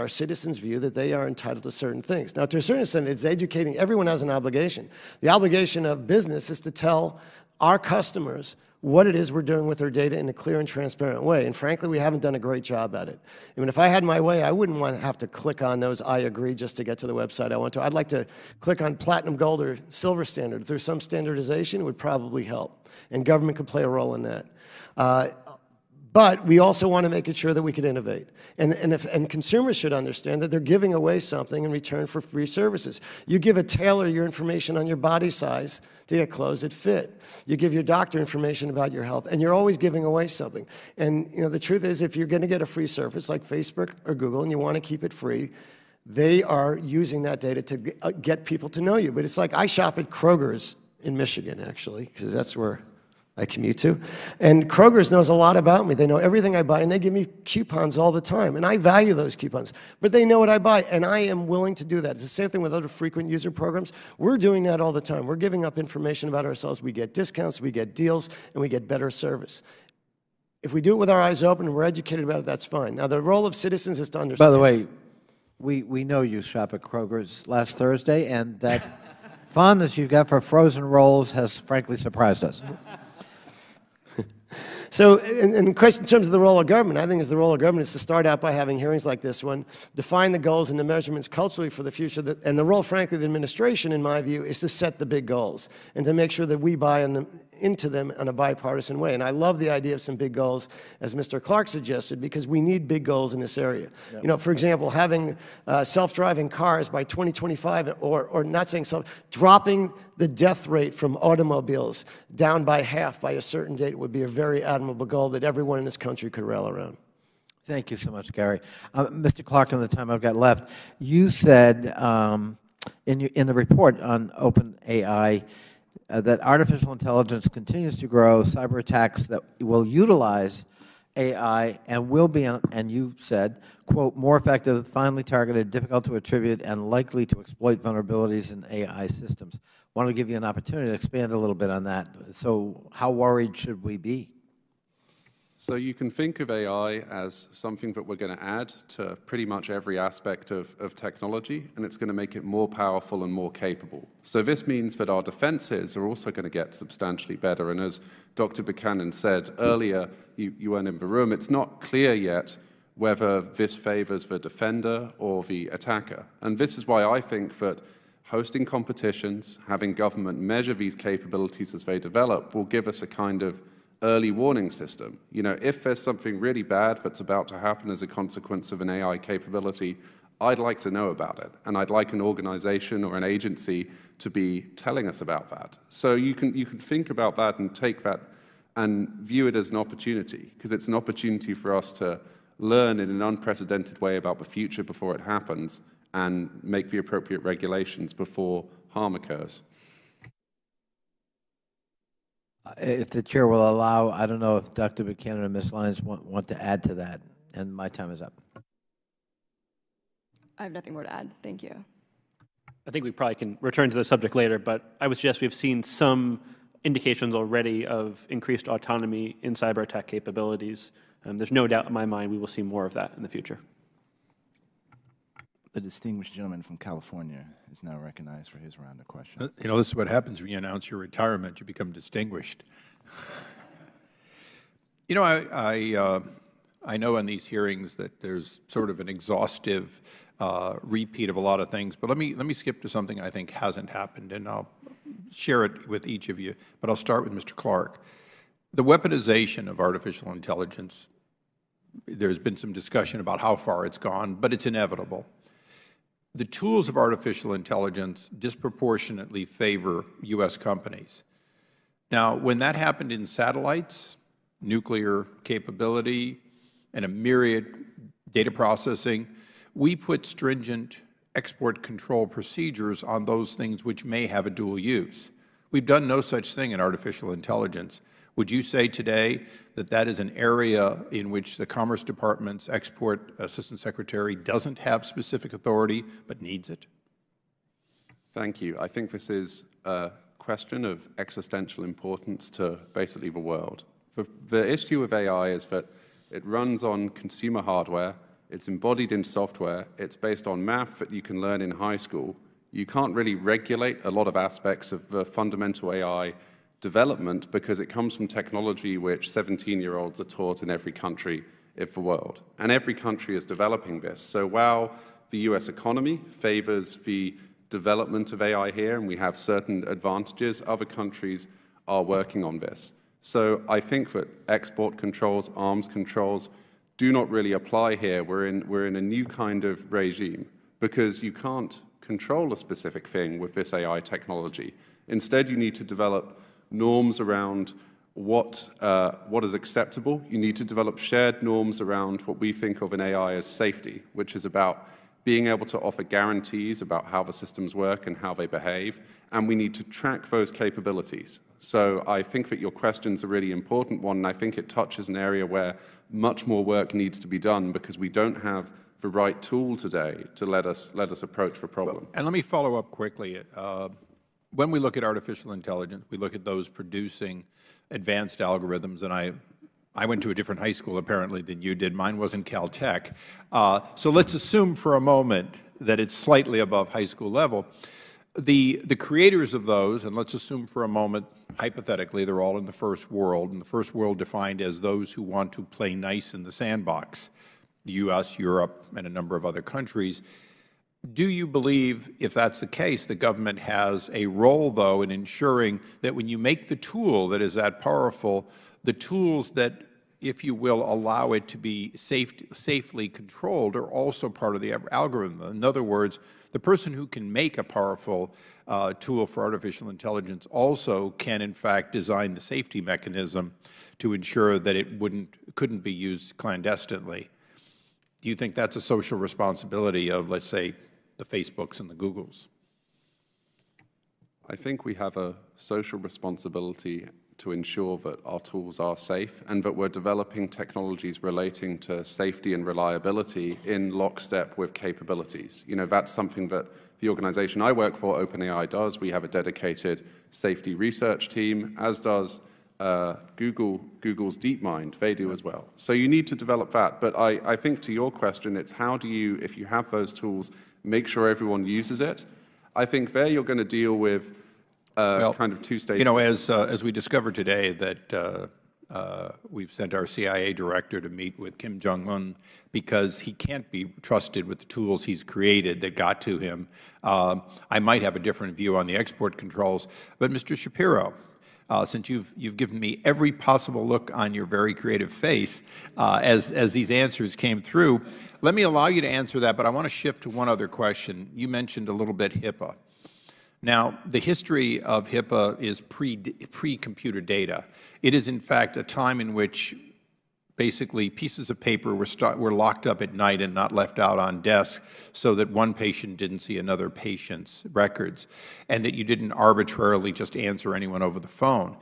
citizens' view that they are entitled to certain things? Now, to a certain extent, it's educating. Everyone has an obligation. The obligation of business is to tell our customers what it is we're doing with our data in a clear and transparent way. And frankly, we haven't done a great job at it. I mean, if I had my way, I wouldn't want to have to click on those I agree just to get to the website I want to. I'd like to click on platinum, gold, or silver standard. If there's some standardization, it would probably help. And government could play a role in that. But we also want to make it sure that we can innovate. And consumers should understand that they're giving away something in return for free services. You give a tailor your information on your body size to get clothes that fit. You give your doctor information about your health, and you're always giving away something. And the truth is, if you're going to get a free service like Facebook or Google and you want to keep it free, they are using that data to get people to know you. But it's like, I shop at Kroger's in Michigan, actually, because that's where I commute to. And Kroger's knows a lot about me. They know everything I buy, and they give me coupons all the time. And I value those coupons. But they know what I buy, and I am willing to do that. It's the same thing with other frequent user programs. We're doing that all the time. We're giving up information about ourselves. We get discounts, we get deals, and we get better service. If we do it with our eyes open and we're educated about it, that's fine. Now, the role of citizens is to understand. By the way, we know you shop at Kroger's last Thursday, and that fondness you've got for frozen rolls has frankly surprised us. So in terms of the role of government, I think it's the role of government is to start out by having hearings like this one, define the goals and the measurements culturally for the future, and the role, frankly, of the administration, in my view, is to set the big goals and to make sure that we buy into them in a bipartisan way. And I love the idea of some big goals, as Mr. Clark suggested, because we need big goals in this area. Yep. You know, for example, having self-driving cars by 2025, or not saying dropping the death rate from automobiles down by half by a certain date would be a very admirable goal that everyone in this country could rally around. Thank you so much, Gary. Mr. Clark, in the time I've got left, you said in the report on OpenAI that artificial intelligence continues to grow, cyber attacks that will utilize AI and will be, and you said, quote, more effective, finely targeted, difficult to attribute, and likely to exploit vulnerabilities in AI systems. I want to give you an opportunity to expand a little bit on that. So how worried should we be? So you can think of AI as something that we're going to add to pretty much every aspect of technology, and it's going to make it more powerful and more capable. So this means that our defenses are also going to get substantially better. And as Dr. Buchanan said earlier, you weren't in the room, it's not clear yet whether this favors the defender or the attacker. And this is why I think that hosting competitions, having government measure these capabilities as they develop, will give us a kind of early warning system. You know, if there's something really bad that's about to happen as a consequence of an AI capability, I'd like to know about it, and I'd like an organization or an agency to be telling us about that. So you can think about that and take that and view it as an opportunity, because it's an opportunity for us to learn in an unprecedented way about the future before it happens and make the appropriate regulations before harm occurs. If the chair will allow, I don't know if Dr. Buchanan and Ms. Lyons want to add to that, and my time is up. I have nothing more to add. Thank you. I think we probably can return to the subject later, but I would suggest we've seen some indications already of increased autonomy in cyber attack capabilities. There's no doubt in my mind we will see more of that in the future. The distinguished gentleman from California is now recognized for his round of questions. You know, this is what happens when you announce your retirement. You become distinguished. You know, I know in these hearings that there's sort of an exhaustive repeat of a lot of things, but let me skip to something I think hasn't happened, and I'll share it with each of you, but I'll start with Mr. Clark. The weaponization of artificial intelligence, there's been some discussion about how far it's gone, but it's inevitable. The tools of artificial intelligence disproportionately favor U.S. companies. Now, when that happened in satellites, nuclear capability, and a myriad data processing, we put stringent export control procedures on those things which may have a dual use. We've done no such thing in artificial intelligence. Would you say today that that is an area in which the Commerce Department's Export Assistant Secretary doesn't have specific authority but needs it? Thank you. I think this is a question of existential importance to basically the world. The issue with AI is that it runs on consumer hardware, it's embodied in software, it's based on math that you can learn in high school. You can't really regulate a lot of aspects of the fundamental AI development because it comes from technology which 17-year-olds are taught in every country of the world. And every country is developing this. So while the US economy favors the development of AI here, and we have certain advantages, other countries are working on this. So I think that export controls, arms controls, do not really apply here. We're in a new kind of regime because you can't control a specific thing with this AI technology. Instead, you need to develop norms around what is acceptable. You need to develop shared norms around what we think of in AI as safety, which is about being able to offer guarantees about how the systems work and how they behave, and we need to track those capabilities. So I think that your question's a really important one, and I think it touches an area where much more work needs to be done because we don't have the right tool today to let us approach the problem. Well, and let me follow up quickly. When we look at artificial intelligence, we look at those producing advanced algorithms, and I went to a different high school, apparently, than you did. Mine wasn't Caltech. So let's assume for a moment that it's slightly above high school level. the creators of those, and let's assume for a moment, hypothetically, they're all in the first world, and the first world defined as those who want to play nice in the sandbox, the U.S., Europe, and a number of other countries. Do you believe, if that's the case, the government has a role, though, in ensuring that when you make the tool that is that powerful, the tools that, if you will, allow it to be safely controlled are also part of the algorithm? In other words, the person who can make a powerful tool for artificial intelligence also can, in fact, design the safety mechanism to ensure that it couldn't be used clandestinely. Do you think that's a social responsibility of, let's say, the Facebooks and the Googles? I think we have a social responsibility to ensure that our tools are safe and that we're developing technologies relating to safety and reliability in lockstep with capabilities. You know, that's something that the organization I work for, OpenAI, does. We have a dedicated safety research team, as does Google's DeepMind. They do as well. So you need to develop that. But I think to your question, it's how do you, if you have those tools, make sure everyone uses it? I think there you're going to deal with kind of two stages. You know, as we discovered today that we've sent our CIA director to meet with Kim Jong-un because he can't be trusted with the tools he's created that got to him. I might have a different view on the export controls, but Mr. Shapiro, since you've given me every possible look on your very creative face as these answers came through, let me allow you to answer that, but I want to shift to one other question. You mentioned a little bit Hipaa. Now, the history of Hipaa is pre-computer data. It is, in fact, a time in which basically pieces of paper were locked up at night and not left out on desks so that one patient didn't see another patient's records, and that you didn't arbitrarily just answer anyone over the phone.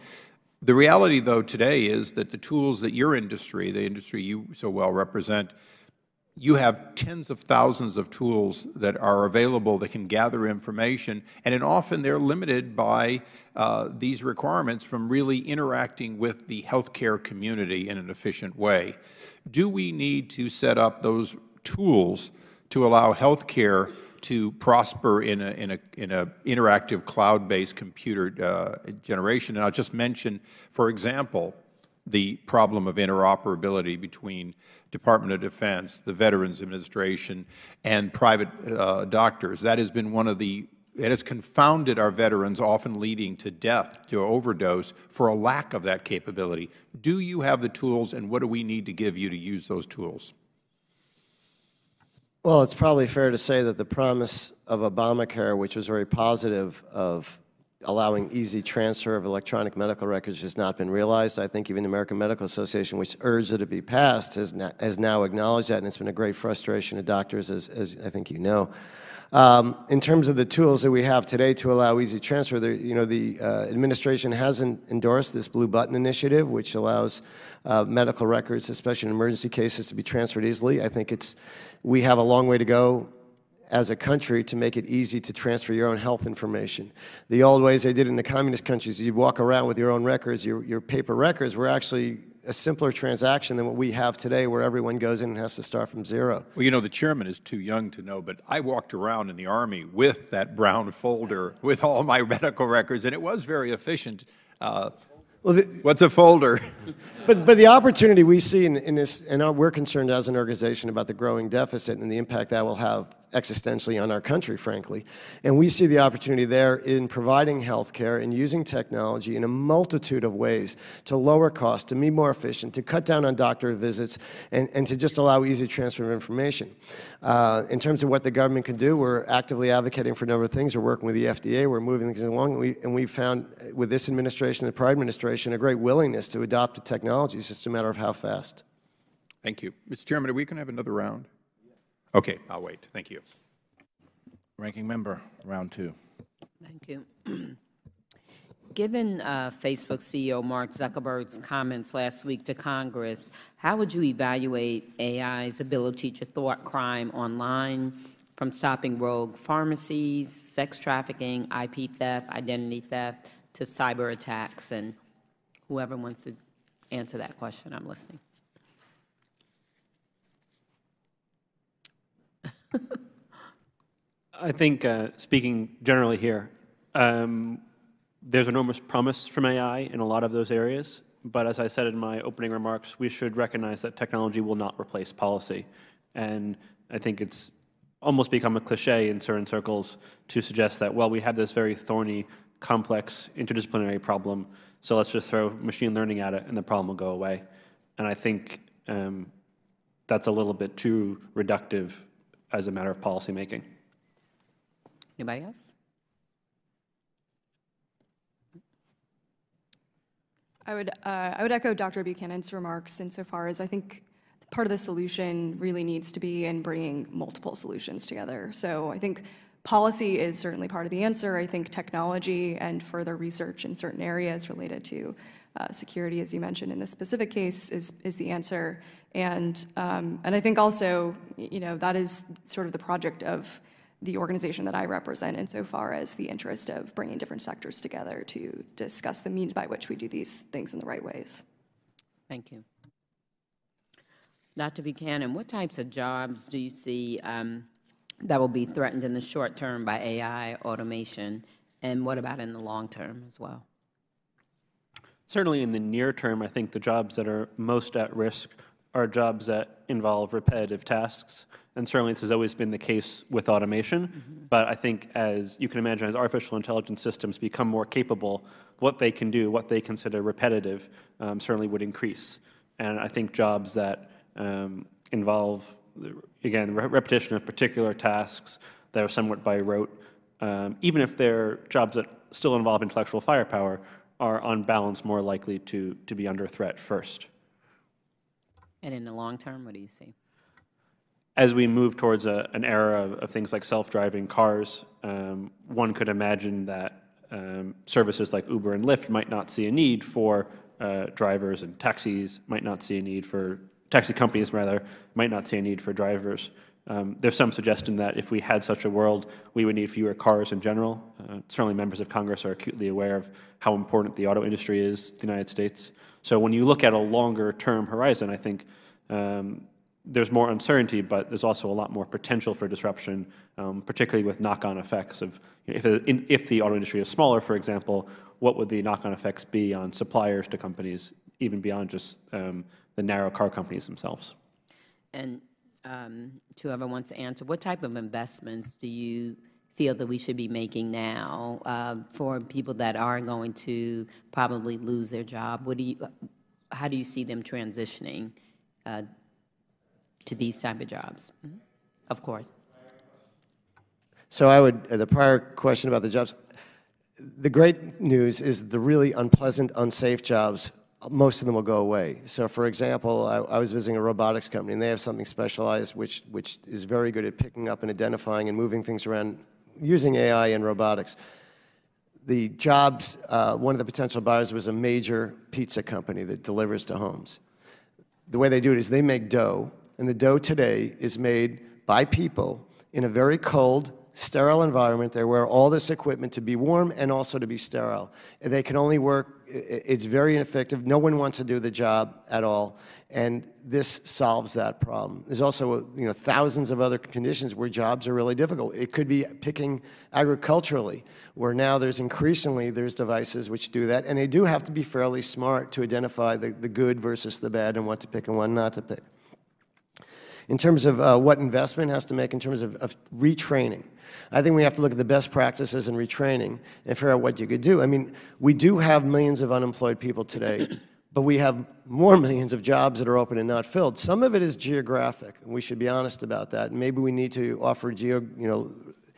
The reality, though, today is that the tools that your industry, the industry you so well represent, you have tens of thousands of tools that are available that can gather information, and often they're limited by these requirements from really interacting with the healthcare community in an efficient way. Do we need to set up those tools to allow healthcare to prosper in a interactive cloud-based computer generation? And I'll just mention, for example, the problem of interoperability between Department of Defense, the Veterans Administration, and private doctors. That has been one of the, it has confounded our veterans, often leading to death, to overdose, for a lack of that capability. Do you have the tools, and what do we need to give you to use those tools? Well, it's probably fair to say that the promise of Obamacare, which was very positive, of allowing easy transfer of electronic medical records, has not been realized. I think even the American Medical Association, which urged that it be passed, has now acknowledged that, and it's been a great frustration to doctors, as I think you know. In terms of the tools that we have today to allow easy transfer, the administration hasn't endorsed this Blue Button initiative, which allows medical records, especially in emergency cases, to be transferred easily. I think we have a long way to go as a country to make it easy to transfer your own health information. The old ways they did it in the communist countries, you'd walk around with your own records, your paper records were actually a simpler transaction than what we have today, where everyone goes in and has to start from zero. Well, you know, the chairman is too young to know, but I walked around in the Army with that brown folder with all my medical records, and it was very efficient. What's a folder? But the opportunity we see in this, and we're concerned as an organization about the growing deficit and the impact that will have existentially on our country, frankly. And we see the opportunity there in providing health care and using technology in a multitude of ways to lower costs, to be more efficient, to cut down on doctor visits, and to just allow easy transfer of information. In terms of what the government can do, we're actively advocating for a number of things. We're working with the FDA. We're moving things along. And we've found with this administration and the prior administration a great willingness to adopt the technology. It's just a matter of how fast. Thank you. Mr. Chairman, are we going to have another round? Okay, I'll wait. Thank you. Ranking Member, round two. Thank you. Given Facebook CEO Mark Zuckerberg's comments last week to Congress, how would you evaluate AI's ability to thwart crime online, from stopping rogue pharmacies, sex trafficking, IP theft, identity theft, to cyber attacks? And whoever wants to answer that question, I'm listening. I think, speaking generally here, there's enormous promise from AI in a lot of those areas. But as I said in my opening remarks, we should recognize that technology will not replace policy. And I think it's almost become a cliche in certain circles to suggest that, well, we have this very thorny, complex, interdisciplinary problem, so let's just throw machine learning at it and the problem will go away. And I think that's a little bit too reductive as a matter of policy making. Anybody else? I would echo Dr. Buchanan's remarks insofar as I think part of the solution really needs to be in bringing multiple solutions together. So I think policy is certainly part of the answer. I think technology and further research in certain areas related to security, as you mentioned in this specific case, is the answer. And I think also, that is sort of the project of the organization that I represent insofar as the interest of bringing different sectors together to discuss the means by which we do these things in the right ways. Thank you. Dr. Buchanan, what types of jobs do you see that will be threatened in the short term by AI, automation, and what about in the long term as well? Certainly in the near term, I think the jobs that are most at risk are jobs that involve repetitive tasks. And certainly this has always been the case with automation. But I think, as you can imagine, as artificial intelligence systems become more capable, what they can do, what they consider repetitive, certainly would increase. And I think jobs that involve, again, repetition of particular tasks that are somewhat by rote, even if they're jobs that still involve intellectual firepower, are on balance more likely to be under threat first. And in the long term, what do you see? As we move towards an era of things like self-driving cars, one could imagine that services like Uber and Lyft might not see a need for drivers, and taxis might not see a need for, taxi companies rather, might not see a need for drivers. There's some suggestion that if we had such a world, we would need fewer cars in general. Certainly members of Congress are acutely aware of how important the auto industry is to the United States. So when you look at a longer term horizon, I think there's more uncertainty, but there's also a lot more potential for disruption, particularly with knock-on effects of, if the auto industry is smaller, for example, what would the knock-on effects be on suppliers to companies, even beyond just the narrow car companies themselves? And whoever wants to answer, what type of investments do you feel that we should be making now for people that are going to probably lose their job? How do you see them transitioning to these type of jobs? Of course. So I would, the prior question about the jobs, the great news is the really unpleasant, unsafe jobs, most of them will go away. So for example, I was visiting a robotics company, and they have something specialized which is very good at picking up and identifying and moving things around using AI and robotics. The jobs, one of the potential buyers was a major pizza company that delivers to homes. The way they do it is they make dough, and the dough today is made by people in a very cold, sterile environment. They wear all this equipment to be warm and also to be sterile. They can only work, it's very ineffective. No one wants to do the job at all, and this solves that problem. There's also thousands of other conditions where jobs are really difficult. It could be picking agriculturally, where now there's devices which do that, and they do have to be fairly smart to identify the good versus the bad and what to pick and what not to pick. In terms of what investment has to make in terms of retraining, I think we have to look at the best practices in retraining and figure out what you could do. I mean, we do have millions of unemployed people today, but we have more millions of jobs that are open and not filled. Some of it is geographic, and we should be honest about that. Maybe we need to offer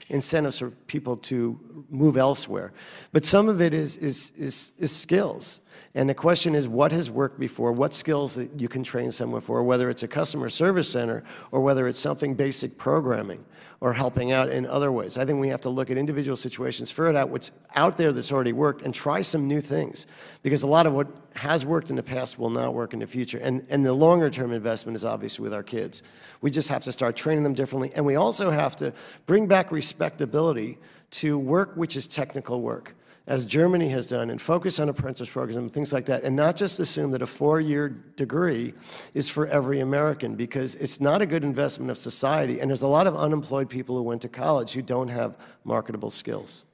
incentives for people to move elsewhere. But some of it is skills. And the question is, what has worked before? What skills that you can train someone for, whether it's a customer service center or whether it's something basic programming or helping out in other ways. I think we have to look at individual situations, figure out what's out there that's already worked, and try some new things. Because a lot of what has worked in the past will not work in the future. And the longer-term investment is obviously with our kids. We just have to start training them differently. And we also have to bring back respectability to work which is technical work. as Germany has done, and focus on apprentice programs and things like that, and not just assume that a 4-year degree is for every American, because it's not a good investment of society, and there's a lot of unemployed people who went to college who don't have marketable skills.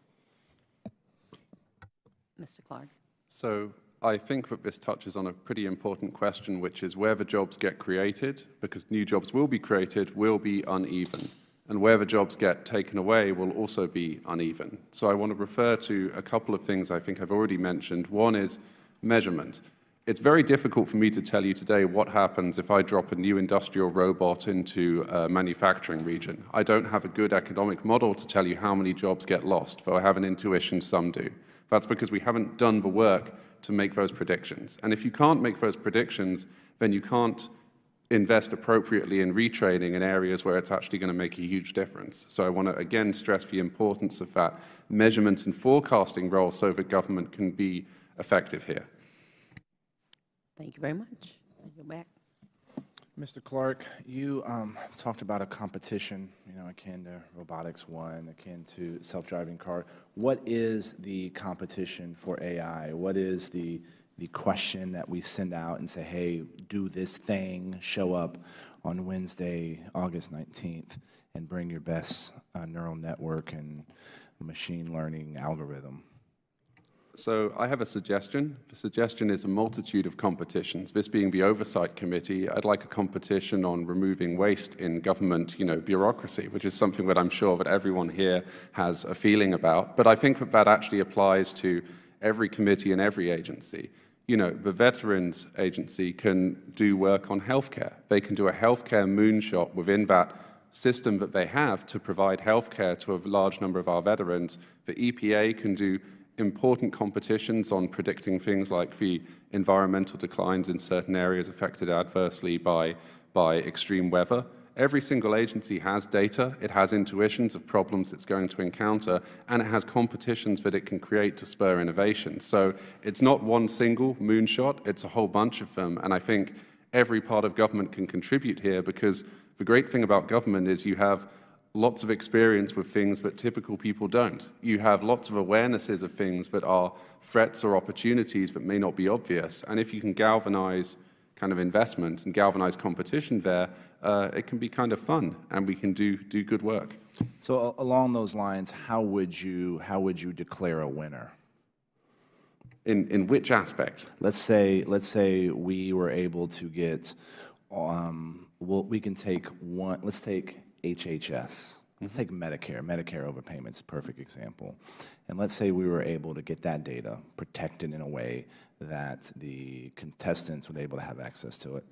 Mr. Clark. So I think that this touches on a pretty important question, which is where the jobs get created, because new jobs will be created, will be uneven. And where the jobs get taken away will also be uneven. So I want to refer to a couple of things I think I've already mentioned. One is measurement. It's very difficult for me to tell you today what happens if I drop a new industrial robot into a manufacturing region. I don't have a good economic model to tell you how many jobs get lost, though I have an intuition some do. That's because we haven't done the work to make those predictions. And if you can't make those predictions, then you can't invest appropriately in retraining in areas where it's actually going to make a huge difference. So I want to again stress the importance of that measurement and forecasting role so that government can be effective here. Thank you very much. Go back. Mr. Clark, you talked about a competition, akin to Robotics One, akin to self-driving car. What is the competition for AI? What is the question that we send out and say, hey, do this thing, show up on Wednesday, August 19th, and bring your best neural network and machine learning algorithm? So I have a suggestion. The suggestion is a multitude of competitions. This being the Oversight Committee, I'd like a competition on removing waste in government, bureaucracy, which is something that I'm sure that everyone here has a feeling about. But I think that that actually applies to every committee and every agency. The Veterans Agency can do work on healthcare. They can do a healthcare moonshot within that system that they have to provide healthcare to a large number of our veterans. The EPA can do important competitions on predicting things like the environmental declines in certain areas affected adversely by extreme weather. Every single agency has data, it has intuitions of problems it's going to encounter, and it has competitions that it can create to spur innovation. So it's not one single moonshot, it's a whole bunch of them, and I think every part of government can contribute here, because the great thing about government is you have lots of experience with things that typical people don't. You have lots of awarenesses of things that are threats or opportunities that may not be obvious, and if you can galvanize kind of investment and galvanize competition there, it can be kind of fun, and we can do good work. So along those lines, how would you declare a winner? In which aspect? Let's say we were able to get, we can take one. Let's take HHS. Let's take Medicare. Medicare overpayments, perfect example. And let's say we were able to get that data protected in a way that the contestants were able to have access to it.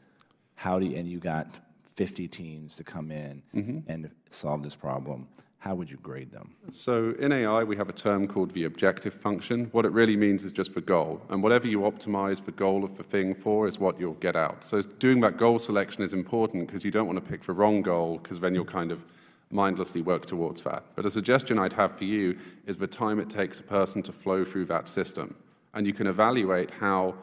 And you got 50 teams to come in and solve this problem. How would you grade them? So in AI, we have a term called the objective function. What it really means is just the goal. And whatever you optimize the goal of the thing for is what you'll get out. So doing that goal selection is important because you don't want to pick the wrong goal, because then you'll kind of mindlessly work towards that. But a suggestion I'd have for you is the time it takes a person to flow through that system. And you can evaluate how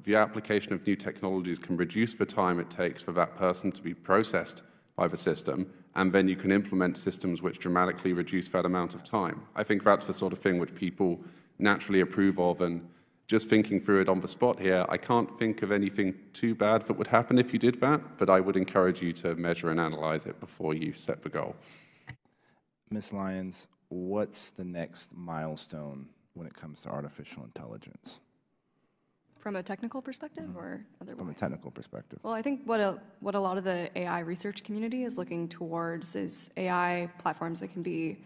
the application of new technologies can reduce the time it takes for that person to be processed by the system, and then you can implement systems which dramatically reduce that amount of time. I think that's the sort of thing which people naturally approve of, and just thinking through it on the spot here, I can't think of anything too bad that would happen if you did that, but I would encourage you to measure and analyze it before you set the goal. Ms. Lyons, what's the next milestone when it comes to artificial intelligence? From a technical perspective or otherwise? From a technical perspective. Well, I think what a lot of the AI research community is looking towards is AI platforms that can be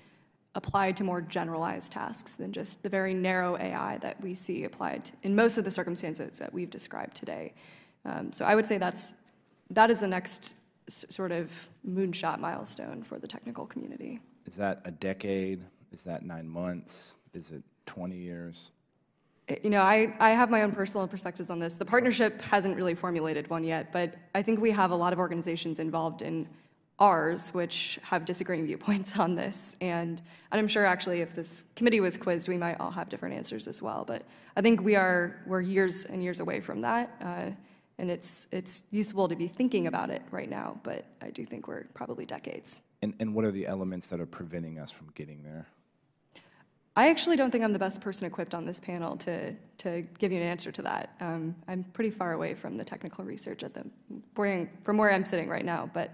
applied to more generalized tasks than just the very narrow AI that we see applied in most of the circumstances that we've described today. So I would say that is the next sort of moonshot milestone for the technical community. Is that a decade? Is that 9 months? Is it 20 years? I have my own personal perspectives on this. The partnership hasn't really formulated one yet, but I think we have a lot of organizations involved in ours which have disagreeing viewpoints on this. And I'm sure actually if this committee was quizzed, we might all have different answers as well. But I think we're years and years away from that. And it's useful to be thinking about it right now, but I do think we're probably decades. And what are the elements that are preventing us from getting there? I actually don't think I'm the best person equipped on this panel to give you an answer to that. I'm pretty far away from the technical research from where I'm sitting right now, but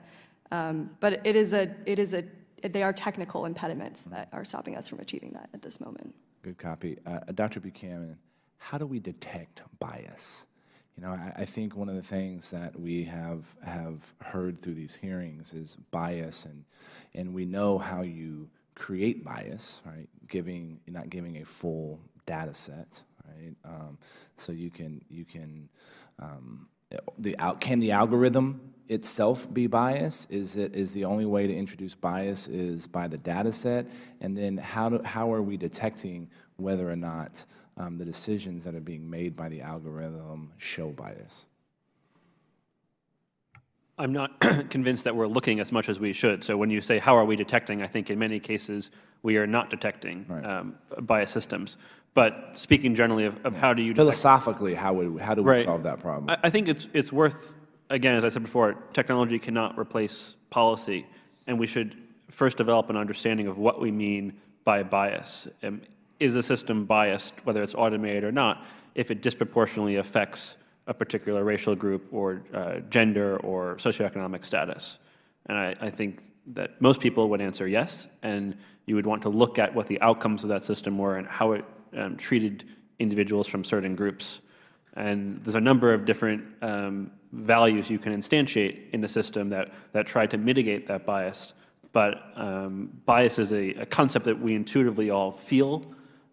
they are technical impediments that are stopping us from achieving that at this moment. Good copy. Dr. Buchanan, how do we detect bias? You know, I think one of the things that we have heard through these hearings is bias, and we know how you create bias, right? Not giving a full data set, right? So can the algorithm itself be biased? Is the only way to introduce bias is by the data set? And then how are we detecting whether or not the decisions that are being made by the algorithm show bias? I'm not convinced that we're looking as much as we should. So when you say, how are we detecting, I think in many cases we are not detecting bias systems. But speaking generally of how do you philosophically, how do we solve that problem? I think it's worth, again, as I said before, technology cannot replace policy, and we should first develop an understanding of what we mean by bias. Is a system biased, whether it's automated or not, if it disproportionately affects a particular racial group or gender or socioeconomic status? And I think that most people would answer yes, and you would want to look at what the outcomes of that system were and how it treated individuals from certain groups. And there's a number of different values you can instantiate in the system that try to mitigate that bias. But bias is a concept that we intuitively all feel,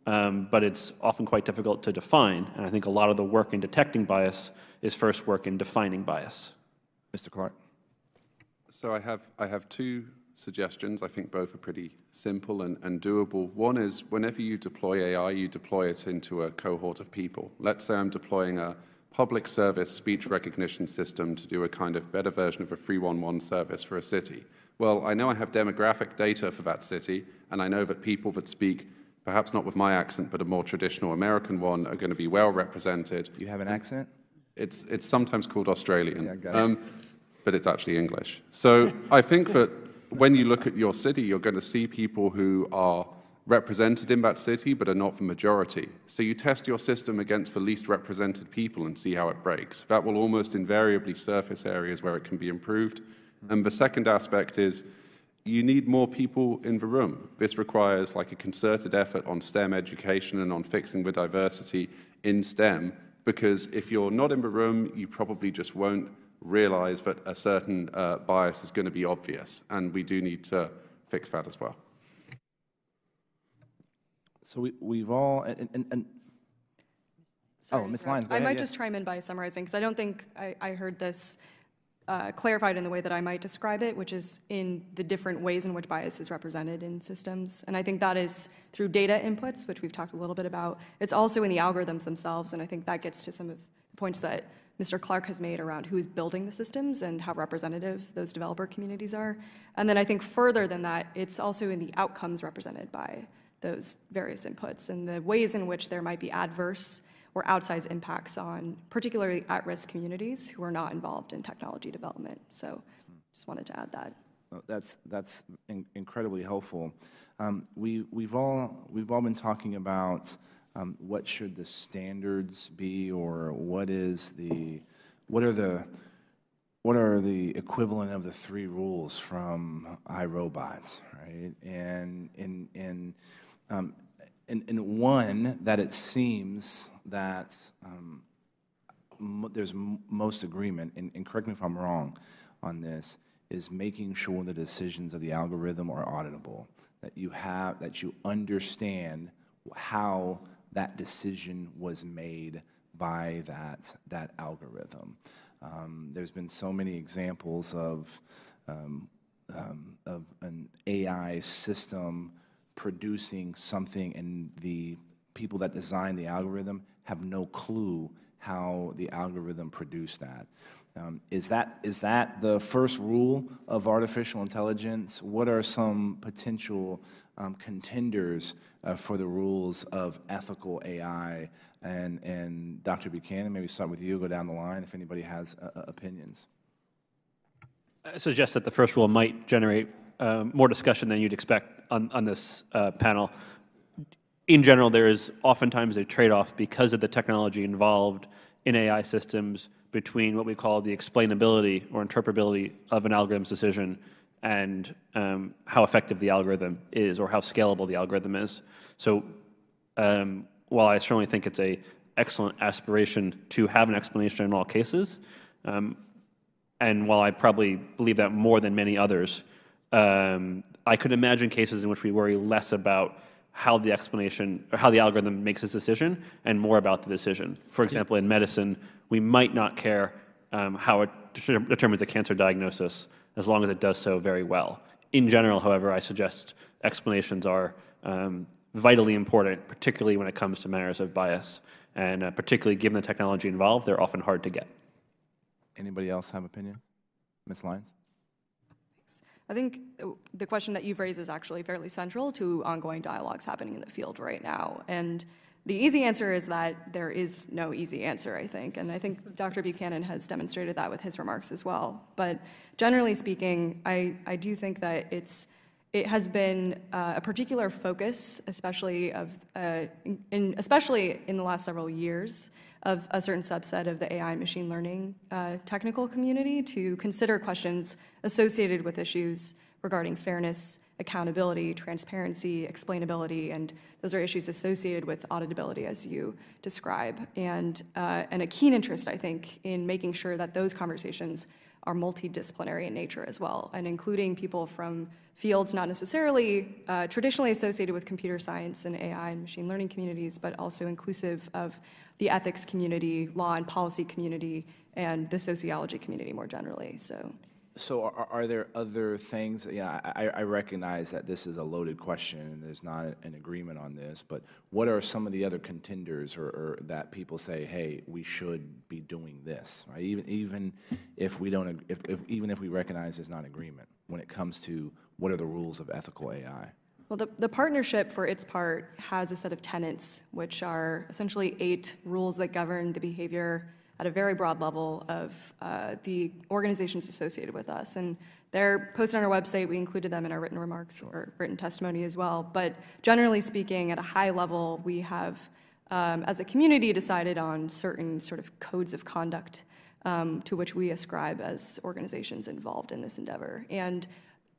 but it's often quite difficult to define. And I think a lot of the work in detecting bias is first work in defining bias. Mr. Clark. So I have two suggestions. I think both are pretty simple and doable. One is whenever you deploy AI, you deploy it into a cohort of people. Let's say I'm deploying a public service speech recognition system to do a kind of better version of a 311 service for a city. Well, I know I have demographic data for that city, and I know that people that speak, perhaps not with my accent, but a more traditional American one, are going to be well represented. You have an accent? It's sometimes called Australian, yeah, got it. but it's actually English. So I think that when you look at your city, you're going to see people who are represented in that city, but are not the majority. So you test your system against the least represented people and see how it breaks. That will almost invariably surface areas where it can be improved. And the second aspect is you need more people in the room. This requires like a concerted effort on STEM education and on fixing the diversity in STEM, because if you're not in the room, you probably just won't realize that a certain bias is going to be obvious, and we do need to fix that as well. So we've all, Sorry, Ms. Lyons, go I ahead, might yeah. just chime in by summarizing, because I don't think I heard this clarified in the way that I might describe it, which is in the different ways in which bias is represented in systems. And I think that is through data inputs, which we've talked a little bit about. It's also in the algorithms themselves, and I think that gets to some of the points that Mr. Clark has made around who is building the systems and how representative those developer communities are. And then I think further than that, it's also in the outcomes represented by those various inputs and the ways in which there might be adverse or outsized impacts on particularly at-risk communities who are not involved in technology development. So just wanted to add that. Well, that's incredibly helpful. We've all been talking about what should the standards be, or what are the equivalent of the 3 rules from iRobot, right? And one that it seems that there's most agreement, and correct me if I'm wrong on this, is making sure the decisions of the algorithm are auditable, that you understand how that decision was made by that algorithm. There's been so many examples of an AI system producing something, and the people that design the algorithm have no clue how the algorithm produced that. Is that the first rule of artificial intelligence? What are some potential contenders for the rules of ethical AI? And Dr. Buchanan, maybe start with you, go down the line if anybody has opinions. I suggest that the first rule might generate more discussion than you'd expect on this panel. in general, there is oftentimes a trade-off because of the technology involved in AI systems between what we call the explainability or interpretability of an algorithm's decision and how effective the algorithm is or how scalable the algorithm is. So while I certainly think it's an excellent aspiration to have an explanation in all cases, and while I probably believe that more than many others, I could imagine cases in which we worry less about how the explanation or how the algorithm makes its decision and more about the decision. For example, in medicine, we might not care how it determines a cancer diagnosis as long as it does so very well. In general, however, I suggest explanations are vitally important, particularly when it comes to matters of bias. And particularly given the technology involved, they're often hard to get. Anybody else have opinion? Ms. Lyons? I think the question that you've raised is actually fairly central to ongoing dialogues happening in the field right now. And the easy answer is that there is no easy answer, I think. And I think Dr. Buchanan has demonstrated that with his remarks as well. But generally speaking, I do think that it has been a particular focus, especially especially in the last several years, of a certain subset of the AI and machine learning technical community to consider questions associated with issues regarding fairness, accountability, transparency, explainability, and those are issues associated with auditability, as you describe, and a keen interest, I think, in making sure that those conversations are multidisciplinary in nature as well, and including people from fields not necessarily traditionally associated with computer science and AI and machine learning communities, but also inclusive of the ethics community, law and policy community, and the sociology community more generally. So are there other things? Yeah, I recognize that this is a loaded question and there's not an agreement on this, but what are some of the other contenders or that people say, hey, we should be doing this, right? Even if we don't, even if we recognize there's not agreement when it comes to what are the rules of ethical AI? Well, the partnership, for its part, has a set of tenets, which are essentially 8 rules that govern the behavior at a very broad level of the organizations associated with us. And they're posted on our website. We included them in our written remarks or written testimony as well. But generally speaking, at a high level, we have, as a community, decided on certain sort of codes of conduct to which we ascribe as organizations involved in this endeavor. And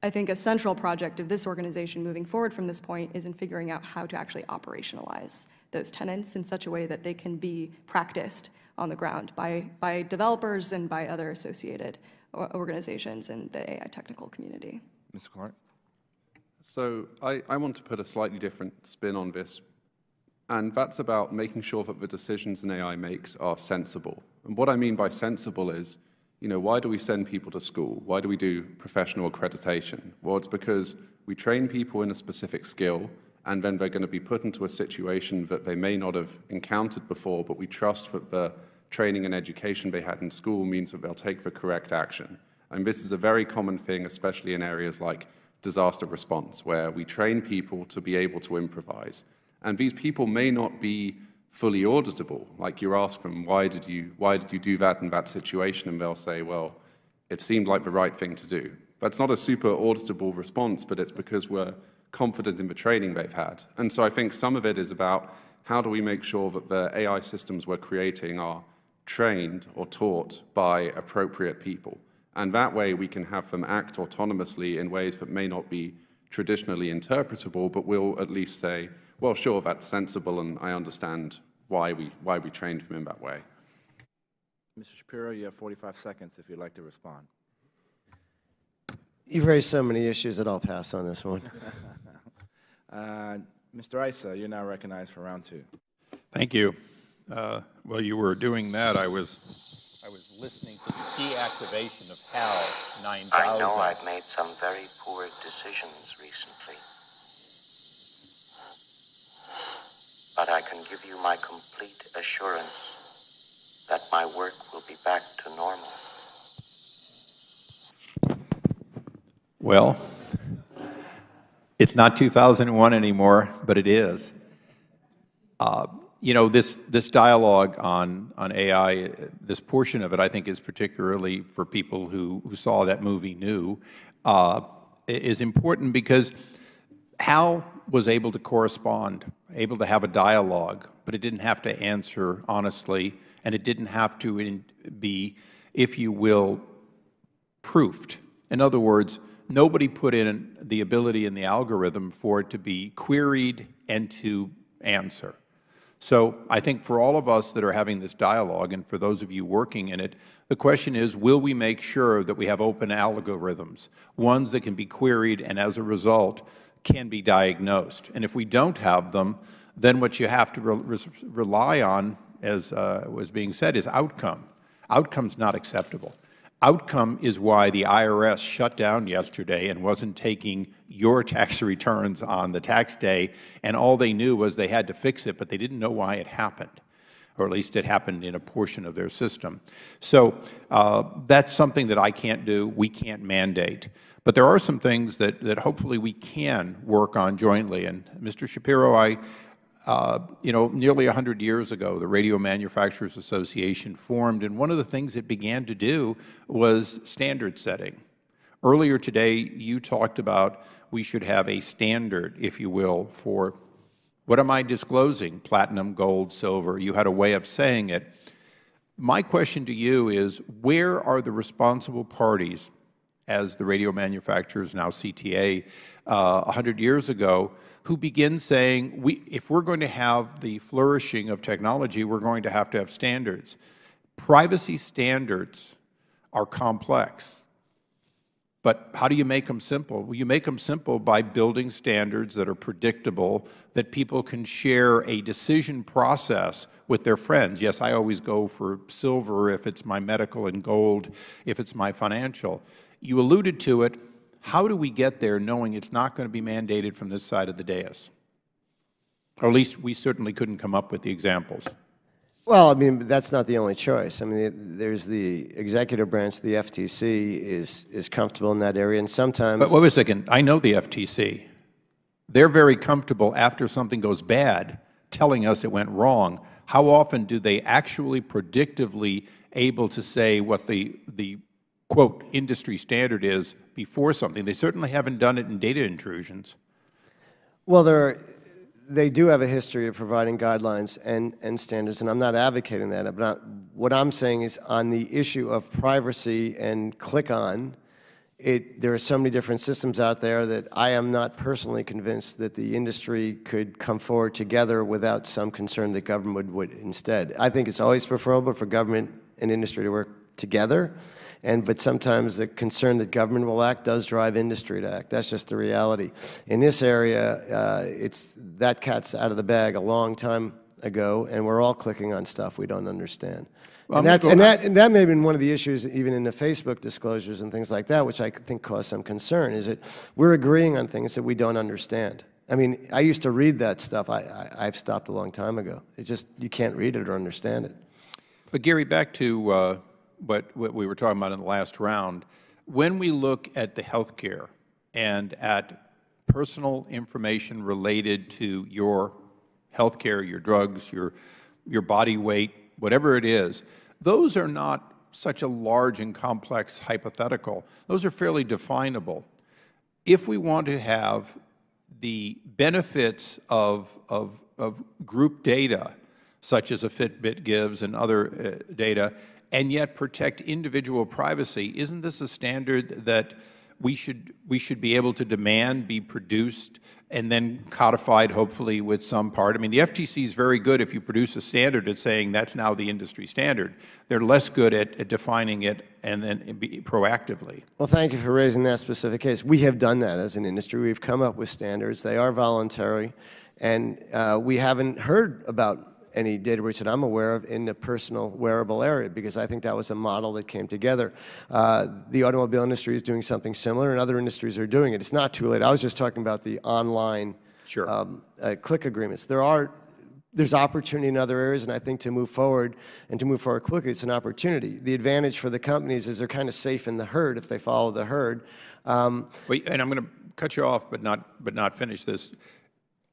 I think a central project of this organization moving forward from this point is in figuring out how to actually operationalize those tenets in such a way that they can be practiced on the ground by developers and by other associated organizations in the AI technical community. Mr. Clark? So I want to put a slightly different spin on this, and that's about making sure that the decisions an AI makes are sensible. And what I mean by sensible is, you know, why do we send people to school? Why do we do professional accreditation? Well, it's because we train people in a specific skill, and then they're going to be put into a situation that they may not have encountered before, but we trust that the training and education they had in school means that they'll take the correct action. And this is a very common thing, especially in areas like disaster response, where we train people to be able to improvise. And these people may not be fully auditable. Like you ask them, why did you do that in that situation? And they'll say, well, it seemed like the right thing to do. That's not a super auditable response, but it's because we're confident in the training they've had. And so I think some of it is about how do we make sure that the AI systems we're creating are trained or taught by appropriate people. And that way we can have them act autonomously in ways that may not be traditionally interpretable, but will at least say, well, sure, that's sensible, and I understand why we trained them in that way. Mr. Shapiro, you have 45 seconds if you'd like to respond. You've raised so many issues that I'll pass on this one. Mr. Issa, you're now recognized for round 2. Thank you. While you were doing that, I was listening to the deactivation of HAL 9000. I know I've made some very poor decisions recently, but I can give you my complete assurance that my work will be back to normal. Well, it's not 2001 anymore, but it is. You know, this dialogue on AI, this portion of it, I think, is particularly for people who saw that movie New, is important because Hal was able to correspond, able to have a dialogue, but it didn't have to answer honestly, and it didn't have to be, if you will, proofed. In other words, nobody put in the ability in the algorithm for it to be queried and to answer. So I think for all of us that are having this dialogue, and for those of you working in it, the question is, will we make sure that we have open algorithms, ones that can be queried and as a result can be diagnosed? And if we don't have them, then what you have to rely on, as was being said, is outcome. Outcome's not acceptable. Outcome is why the IRS shut down yesterday and wasn't taking your tax returns on the tax day, and all they knew was they had to fix it, but they didn't know why it happened, or at least it happened in a portion of their system. So that's something that I can't do, we can't mandate. But there are some things that hopefully we can work on jointly. And Mr. Shapiro, you know, nearly 100 years ago, the Radio Manufacturers Association formed, and one of the things it began to do was standard setting. Earlier today, you talked about we should have a standard, if you will, for what am I disclosing, platinum, gold, silver. You had a way of saying it. My question to you is, where are the responsible parties, as the radio manufacturers, now CTA, 100 years ago, who begin saying, if we're going to have the flourishing of technology, we're going to have standards. Privacy standards are complex, but how do you make them simple? Well, you make them simple by building standards that are predictable, that people can share a decision process with their friends. Yes, I always go for silver if it's my medical and gold if it's my financial. You alluded to it. How do we get there knowing it's not going to be mandated from this side of the dais? Or at least we certainly couldn't come up with the examples. Well, I mean, that's not the only choice. I mean, there's the executive branch, the FTC, is comfortable in that area, and sometimes— But wait a second. I know the FTC. They're very comfortable after something goes bad telling us it went wrong. How often do they actually predictively able to say what the quote, industry standard is before something? They certainly haven't done it in data intrusions. Well, they do have a history of providing guidelines and standards, and I'm not advocating that. But what I'm saying is on the issue of privacy and click-on, there are so many different systems out there that I am not personally convinced that the industry could come forward together without some concern that government would instead. I think it's always preferable for government and industry to work together, but sometimes the concern that government will act does drive industry to act. That's just the reality. In this area, that cat's out of the bag a long time ago, and we're all clicking on stuff we don't understand. Well, and that may have been one of the issues even in the Facebook disclosures and things like that, which I think caused some concern, is that we're agreeing on things that we don't understand. I mean, I used to read that stuff. I've stopped a long time ago. It's just, you can't read it or understand it. But Gary, back to what we were talking about in the last round, when we look at the healthcare and at personal information related to your healthcare, your drugs, your body weight, whatever it is, those are not such a large and complex hypothetical. Those are fairly definable. If we want to have the benefits of group data, such as a Fitbit gives and other data, and yet protect individual privacy, isn't this a standard that we should be able to demand be produced and then codified, hopefully, with some part? I mean, the FTC is very good if you produce a standard at saying that's now the industry standard. They're less good at defining it and then proactively. Well, thank you for raising that specific case. We have done that as an industry. We've come up with standards. They are voluntary, and we haven't heard about any data breach that I'm aware of in the personal wearable area, because I think that was a model that came together. The automobile industry is doing something similar, and other industries are doing it. It's not too late. I was just talking about the online click agreements. There's opportunity in other areas, and I think to move forward and to move forward quickly, it's an opportunity. The advantage for the companies is they're kind of safe in the herd if they follow the herd. Wait, and I'm going to cut you off, but not finish this.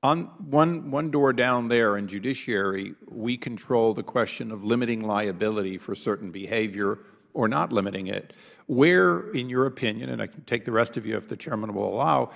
On one door down there in judiciary, we control the question of limiting liability for certain behavior or not limiting it. Where, in your opinion, and I can take the rest of you if the chairman will allow,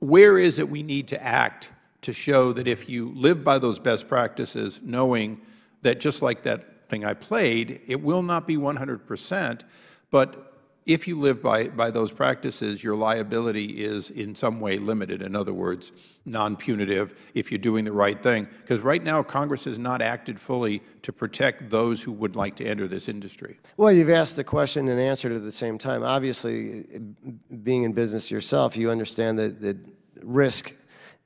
where is it we need to act to show that if you live by those best practices, knowing that just like that thing I played, it will not be 100%, but if you live by those practices, your liability is in some way limited. In other words, non-punitive if you're doing the right thing. Because right now, Congress has not acted fully to protect those who would like to enter this industry. Well, you've asked the question and answered it at the same time. Obviously, being in business yourself, you understand that risk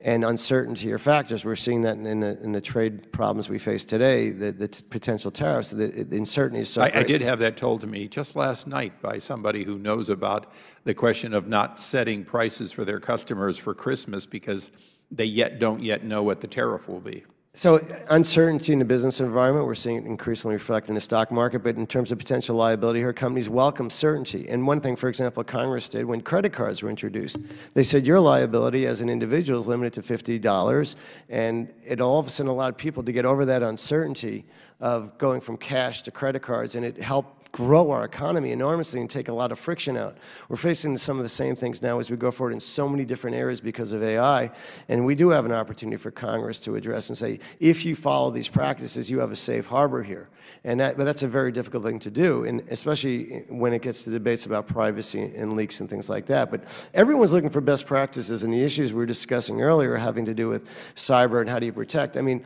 and uncertainty are factors. We're seeing that in the trade problems we face today, the potential tariffs. The uncertainty is so great. I did have that told to me just last night by somebody who knows about the question of not setting prices for their customers for Christmas because they don't yet know what the tariff will be. So uncertainty in the business environment, we're seeing it increasingly reflect in the stock market, but in terms of potential liability here, companies welcome certainty. And one thing, for example, Congress did when credit cards were introduced, they said your liability as an individual is limited to $50, and it all of a sudden allowed people to get over that uncertainty of going from cash to credit cards, and it helped grow our economy enormously and take a lot of friction out. We're facing some of the same things now as we go forward in so many different areas because of AI, and we do have an opportunity for Congress to address and say, if you follow these practices, you have a safe harbor here. And but that's a very difficult thing to do, and especially when it gets to debates about privacy and leaks and things like that. But everyone's looking for best practices, and the issues we were discussing earlier having to do with cyber and how do you protect. I mean,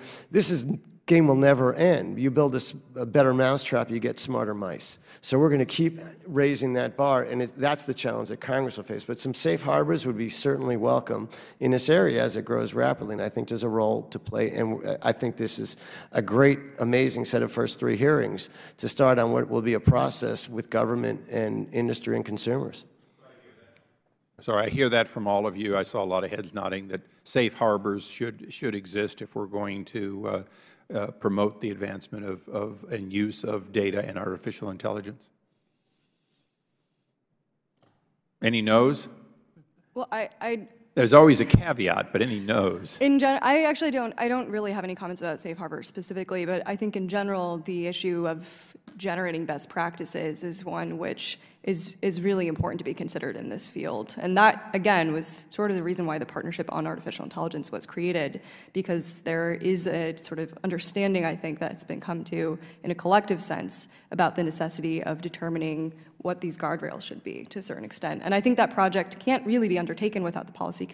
game will never end. You build a better mousetrap, you get smarter mice. So we're going to keep raising that bar, and that's the challenge that Congress will face. But some safe harbors would be certainly welcome in this area as it grows rapidly, and I think there's a role to play. And I think this is a great, amazing set of first 3 hearings to start on what will be a process with government and industry and consumers. Sorry, I hear that from all of you. I saw a lot of heads nodding that safe harbors should exist if we're going to promote the advancement of and use of data and artificial intelligence. Any no's? Well, there's always a caveat, but any no's? In general, I don't really have any comments about safe harbor specifically, but I think in general, the issue of generating best practices is one which is really important to be considered in this field. And that, again, was sort of the reason why the Partnership on Artificial Intelligence was created, because there is a sort of understanding, I think, that's been come to in a collective sense about the necessity of determining what these guardrails should be to a certain extent. And I think that project can't really be undertaken without the policy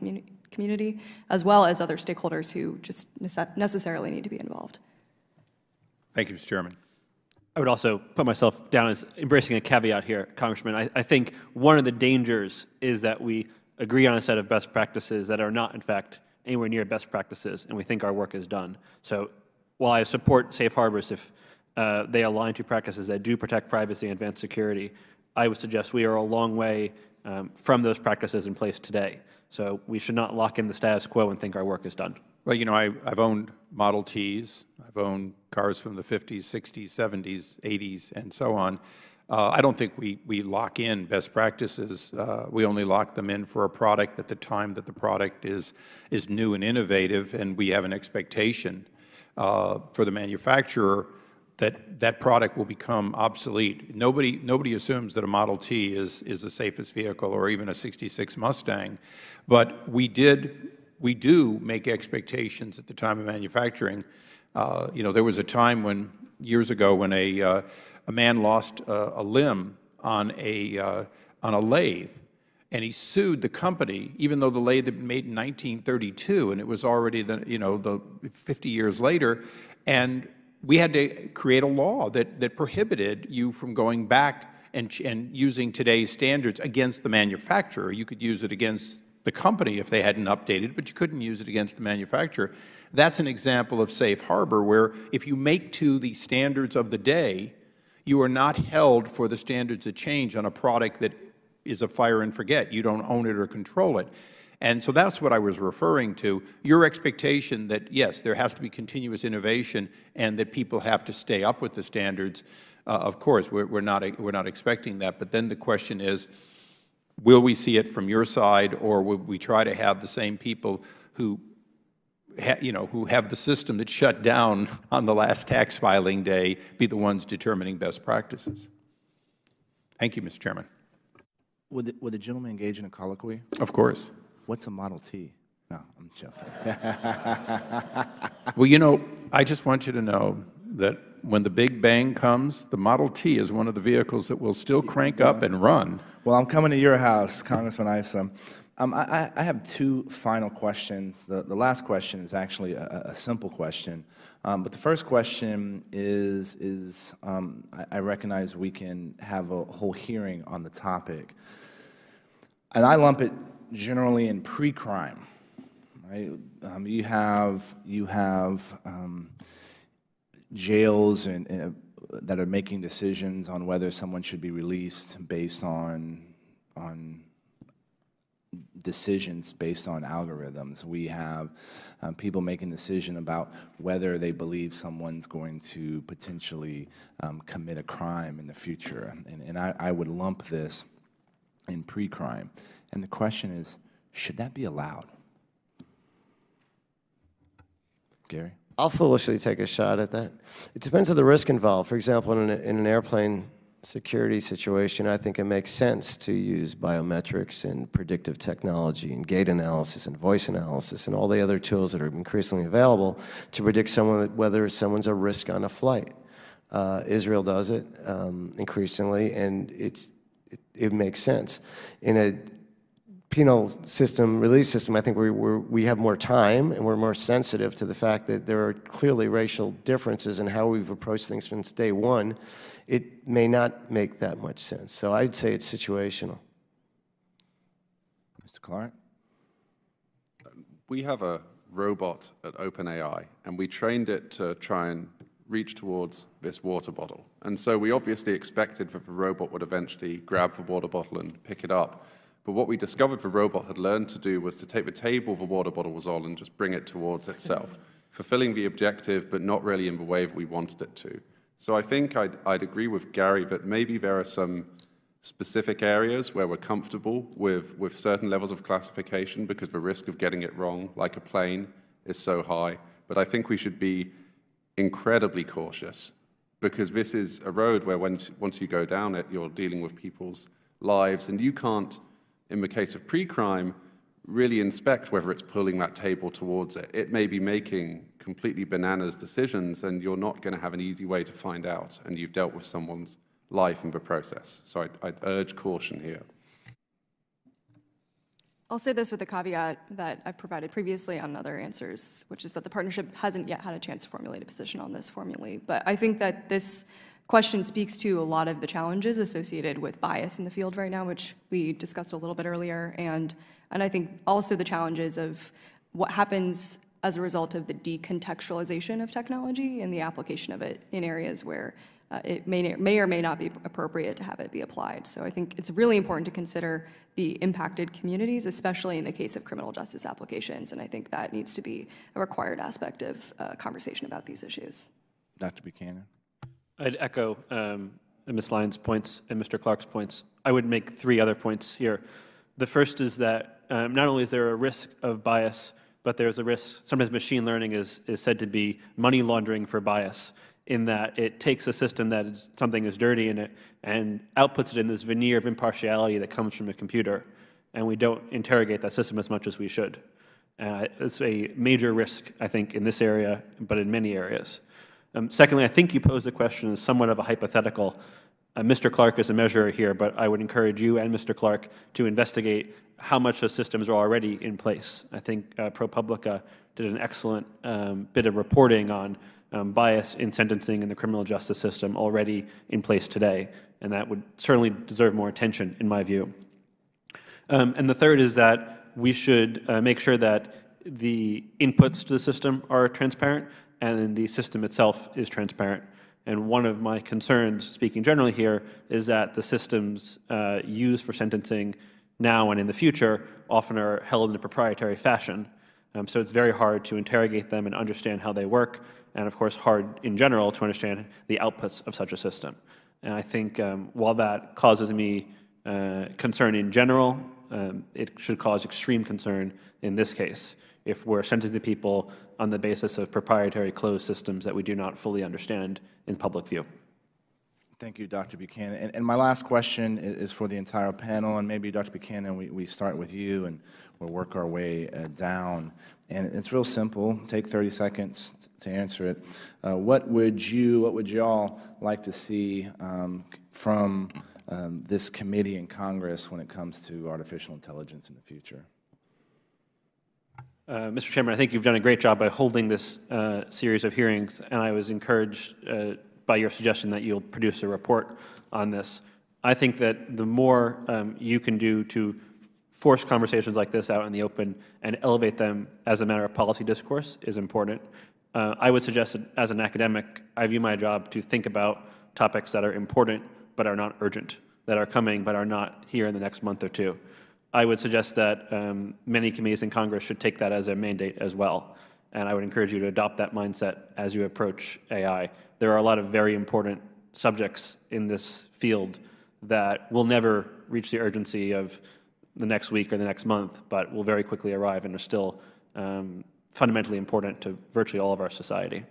community, as well as other stakeholders who just necessarily need to be involved. Thank you, Mr. Chairman. I would also put myself down as embracing a caveat here, Congressman. I think one of the dangers is that we agree on a set of best practices that are not, in fact, anywhere near best practices, and we think our work is done. So while I support safe harbors if they align to practices that do protect privacy and advance security, I would suggest we are a long way from those practices in place today. So we should not lock in the status quo and think our work is done. Well, you know, I've owned Model Ts. I've owned cars from the 50s, 60s, 70s, 80s, and so on. I don't think we lock in best practices. We only lock them in for a product at the time that the product is new and innovative, and we have an expectation for the manufacturer that that product will become obsolete. Nobody assumes that a Model T is the safest vehicle, or even a '66 Mustang, but we do make expectations at the time of manufacturing. You know, there was a time years ago when a man lost a limb on a lathe, and he sued the company, even though the lathe had been made in 1932, and it was already 50 years later, and we had to create a law that prohibited you from going back and using today's standards against the manufacturer. You could use it against the company if they hadn't updated, but you couldn't use it against the manufacturer. That's an example of safe harbor, where if you make to the standards of the day, you are not held for the standards that change on a product that is a fire and forget. You don't own it or control it. And so that's what I was referring to. Your expectation that, yes, there has to be continuous innovation and that people have to stay up with the standards, of course, we're not expecting that. But then the question is, will we see it from your side, or will we try to have the same people who have the system that shut down on the last tax filing day be the ones determining best practices? Thank you, Mr. Chairman. Would the gentleman engage in a colloquy? Of course. What's a Model T? No, I'm joking. Well, you know, I just want you to know that when the big bang comes, the Model T is one of the vehicles that will still crank up and run. Well, I'm coming to your house, Congressman Issa. I have two final questions. The last question is actually a simple question. But the first question is I recognize we can have a whole hearing on the topic. And I lump it generally in pre-crime. Right? You have jails and that are making decisions on whether someone should be released based on decisions based on algorithms. We have people making decisions about whether they believe someone's going to potentially commit a crime in the future. And I would lump this in pre-crime. And the question is, should that be allowed? Gary? I'll foolishly take a shot at that. It depends on the risk involved. For example, in an airplane security situation, I think it makes sense to use biometrics and predictive technology and gait analysis and voice analysis and all the other tools that are increasingly available to predict whether someone's a risk on a flight. Israel does it increasingly, and it makes sense. In a penal system, release system, I think we have more time and we're more sensitive to the fact that there are clearly racial differences in how we've approached things since day one. It may not make that much sense. So I'd say it's situational. Mr. Clark? We have a robot at OpenAI, and we trained it to try and reach towards this water bottle. And so we obviously expected that the robot would eventually grab the water bottle and pick it up. But what we discovered the robot had learned to do was to take the table the water bottle was on and just bring it towards itself, fulfilling the objective, but not really in the way that we wanted it to. So I think I'd agree with Gary that maybe there are some specific areas where we're comfortable with certain levels of classification because the risk of getting it wrong, like a plane, is so high. But I think we should be incredibly cautious because this is a road where once you go down it, you're dealing with people's lives, and you can't, in the case of pre-crime, really inspect whether it's pulling that table towards it. It may be making completely bananas decisions, and you're not going to have an easy way to find out, and you've dealt with someone's life in the process. So I'd urge caution here. I'll say this with the caveat that I've provided previously on other answers, which is that the partnership hasn't yet had a chance to formulate a position on this formally. But I think that this question speaks to a lot of the challenges associated with bias in the field right now, which we discussed a little bit earlier, and I think also the challenges of what happens as a result of the decontextualization of technology and the application of it in areas where it may or may not be appropriate to have it be applied. So I think it's really important to consider the impacted communities, especially in the case of criminal justice applications, and I think that needs to be a required aspect of conversation about these issues. Dr. Buchanan? I'd echo Ms. Lyons' points and Mr. Clark's points. I would make three other points here. The first is that not only is there a risk of bias, but there's a risk, sometimes machine learning is said to be money laundering for bias, in that it takes a system that something is dirty in it and outputs it in this veneer of impartiality that comes from a computer, and we don't interrogate that system as much as we should. It's a major risk, I think, in this area, but in many areas. Secondly, I think you posed a question as somewhat of a hypothetical. Mr. Clark is a measurer here, but I would encourage you and Mr. Clark to investigate how much those systems are already in place. I think ProPublica did an excellent bit of reporting on bias in sentencing in the criminal justice system already in place today, and that would certainly deserve more attention, in my view. And the third is that we should make sure that the inputs to the system are transparent and the system itself is transparent. And one of my concerns, speaking generally here, is that the systems used for sentencing now and in the future often are held in a proprietary fashion. So it's very hard to interrogate them and understand how they work, and of course hard in general to understand the outputs of such a system. And I think while that causes me concern in general, it should cause extreme concern in this case if we're sentencing people on the basis of proprietary closed systems that we do not fully understand in public view. Thank you, Dr. Buchanan. And my last question is for the entire panel, and maybe, Dr. Buchanan, we start with you, and we'll work our way down. And it's real simple. Take 30 seconds to answer it. What would you all like to see from this committee in Congress when it comes to artificial intelligence in the future? Mr. Chairman, I think you've done a great job by holding this series of hearings, and I was encouraged by your suggestion that you'll produce a report on this. I think that the more you can do to force conversations like this out in the open and elevate them as a matter of policy discourse is important. I would suggest that as an academic, I view my job to think about topics that are important but are not urgent, that are coming but are not here in the next month or two. I would suggest that many committees in Congress should take that as a mandate as well. And I would encourage you to adopt that mindset as you approach AI. There are a lot of very important subjects in this field that will never reach the urgency of the next week or the next month, but will very quickly arrive and are still fundamentally important to virtually all of our society.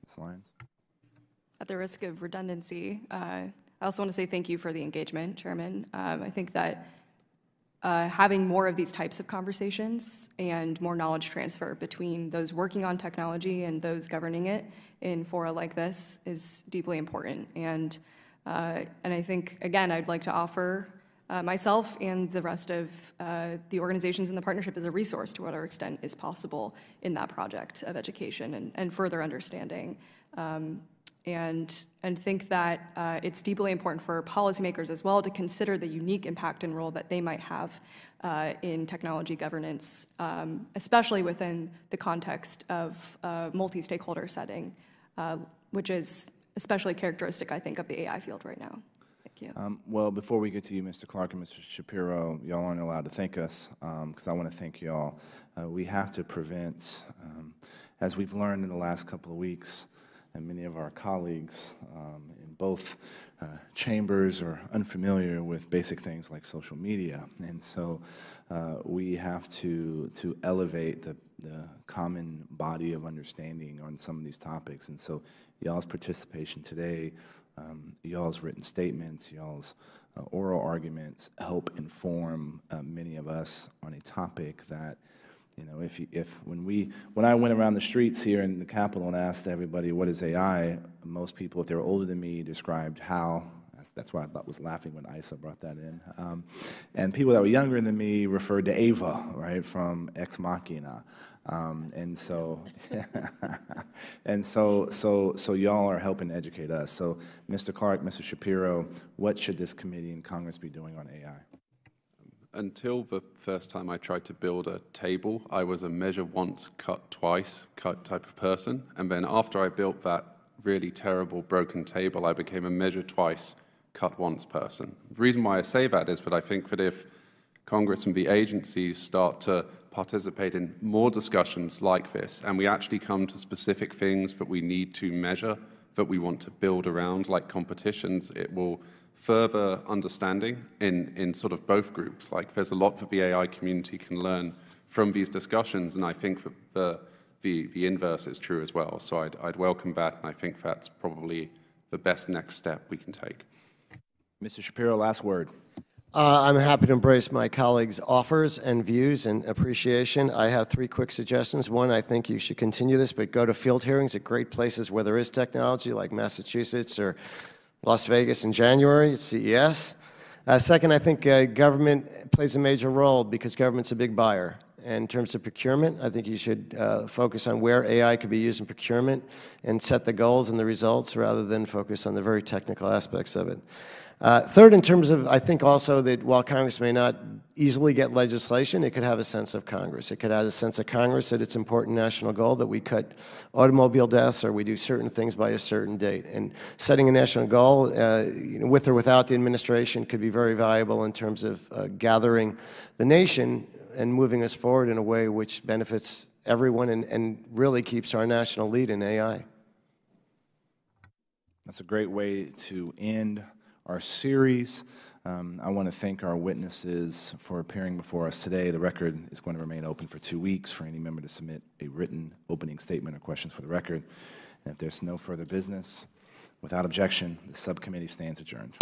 Ms. Lyons. At the risk of redundancy, I also want to say thank you for the engagement, Chairman. I think that having more of these types of conversations and more knowledge transfer between those working on technology and those governing it in fora like this is deeply important. And I think, again, I'd like to offer myself and the rest of the organizations in the partnership as a resource to whatever extent is possible in that project of education and further understanding. And think that it's deeply important for policymakers as well to consider the unique impact and role that they might have in technology governance, especially within the context of a multi-stakeholder setting, which is especially characteristic, I think, of the AI field right now. Thank you. Well, before we get to you, Mr. Clark and Mr. Shapiro, y'all aren't allowed to thank us, because I want to thank y'all. We have to prevent, as we've learned in the last couple of weeks, and many of our colleagues in both chambers are unfamiliar with basic things like social media. And so we have to elevate the common body of understanding on some of these topics. And so y'all's participation today, y'all's written statements, y'all's oral arguments help inform many of us on a topic that, you know, when I went around the streets here in the Capitol and asked everybody, what is AI, most people, if they were older than me, described how. That's why I thought was laughing when Isa brought that in. And people that were younger than me referred to Ava, right, from Ex Machina. And so, so y'all are helping educate us. So, Mr. Clark, Mr. Shapiro, what should this committee in Congress be doing on AI? Until the first time I tried to build a table, I was a measure once, cut twice type of person. And then after I built that really terrible broken table, I became a measure twice, cut once person. The reason why I say that is that I think that if Congress and the agencies start to participate in more discussions like this, and we actually come to specific things that we need to measure, that we want to build around, like competitions, it will further understanding in sort of both groups. Like, there's a lot that the AI community can learn from these discussions, and I think that the inverse is true as well. So I'd welcome that, and I think that's probably the best next step we can take. Mr. Shapiro, last word. I'm happy to embrace my colleagues' offers and views and appreciation. I have 3 quick suggestions. One, I think you should continue this, but go to field hearings at great places where there is technology, like Massachusetts or Las Vegas in January at CES. Second, I think government plays a major role because government's a big buyer. And in terms of procurement, I think you should focus on where AI could be used in procurement and set the goals and the results rather than focus on the very technical aspects of it. Third, in terms of, I think also that while Congress may not easily get legislation, it could have a sense of Congress. It could have a sense of Congress that it's an important national goal that we cut automobile deaths or we do certain things by a certain date. And setting a national goal, with or without the administration, could be very valuable in terms of gathering the nation and moving us forward in a way which benefits everyone and really keeps our national lead in AI. That's a great way to end our series. I want to thank our witnesses for appearing before us today. The record is going to remain open for 2 weeks for any member to submit a written opening statement or questions for the record. And if there's no further business, Without objection, the subcommittee stands adjourned.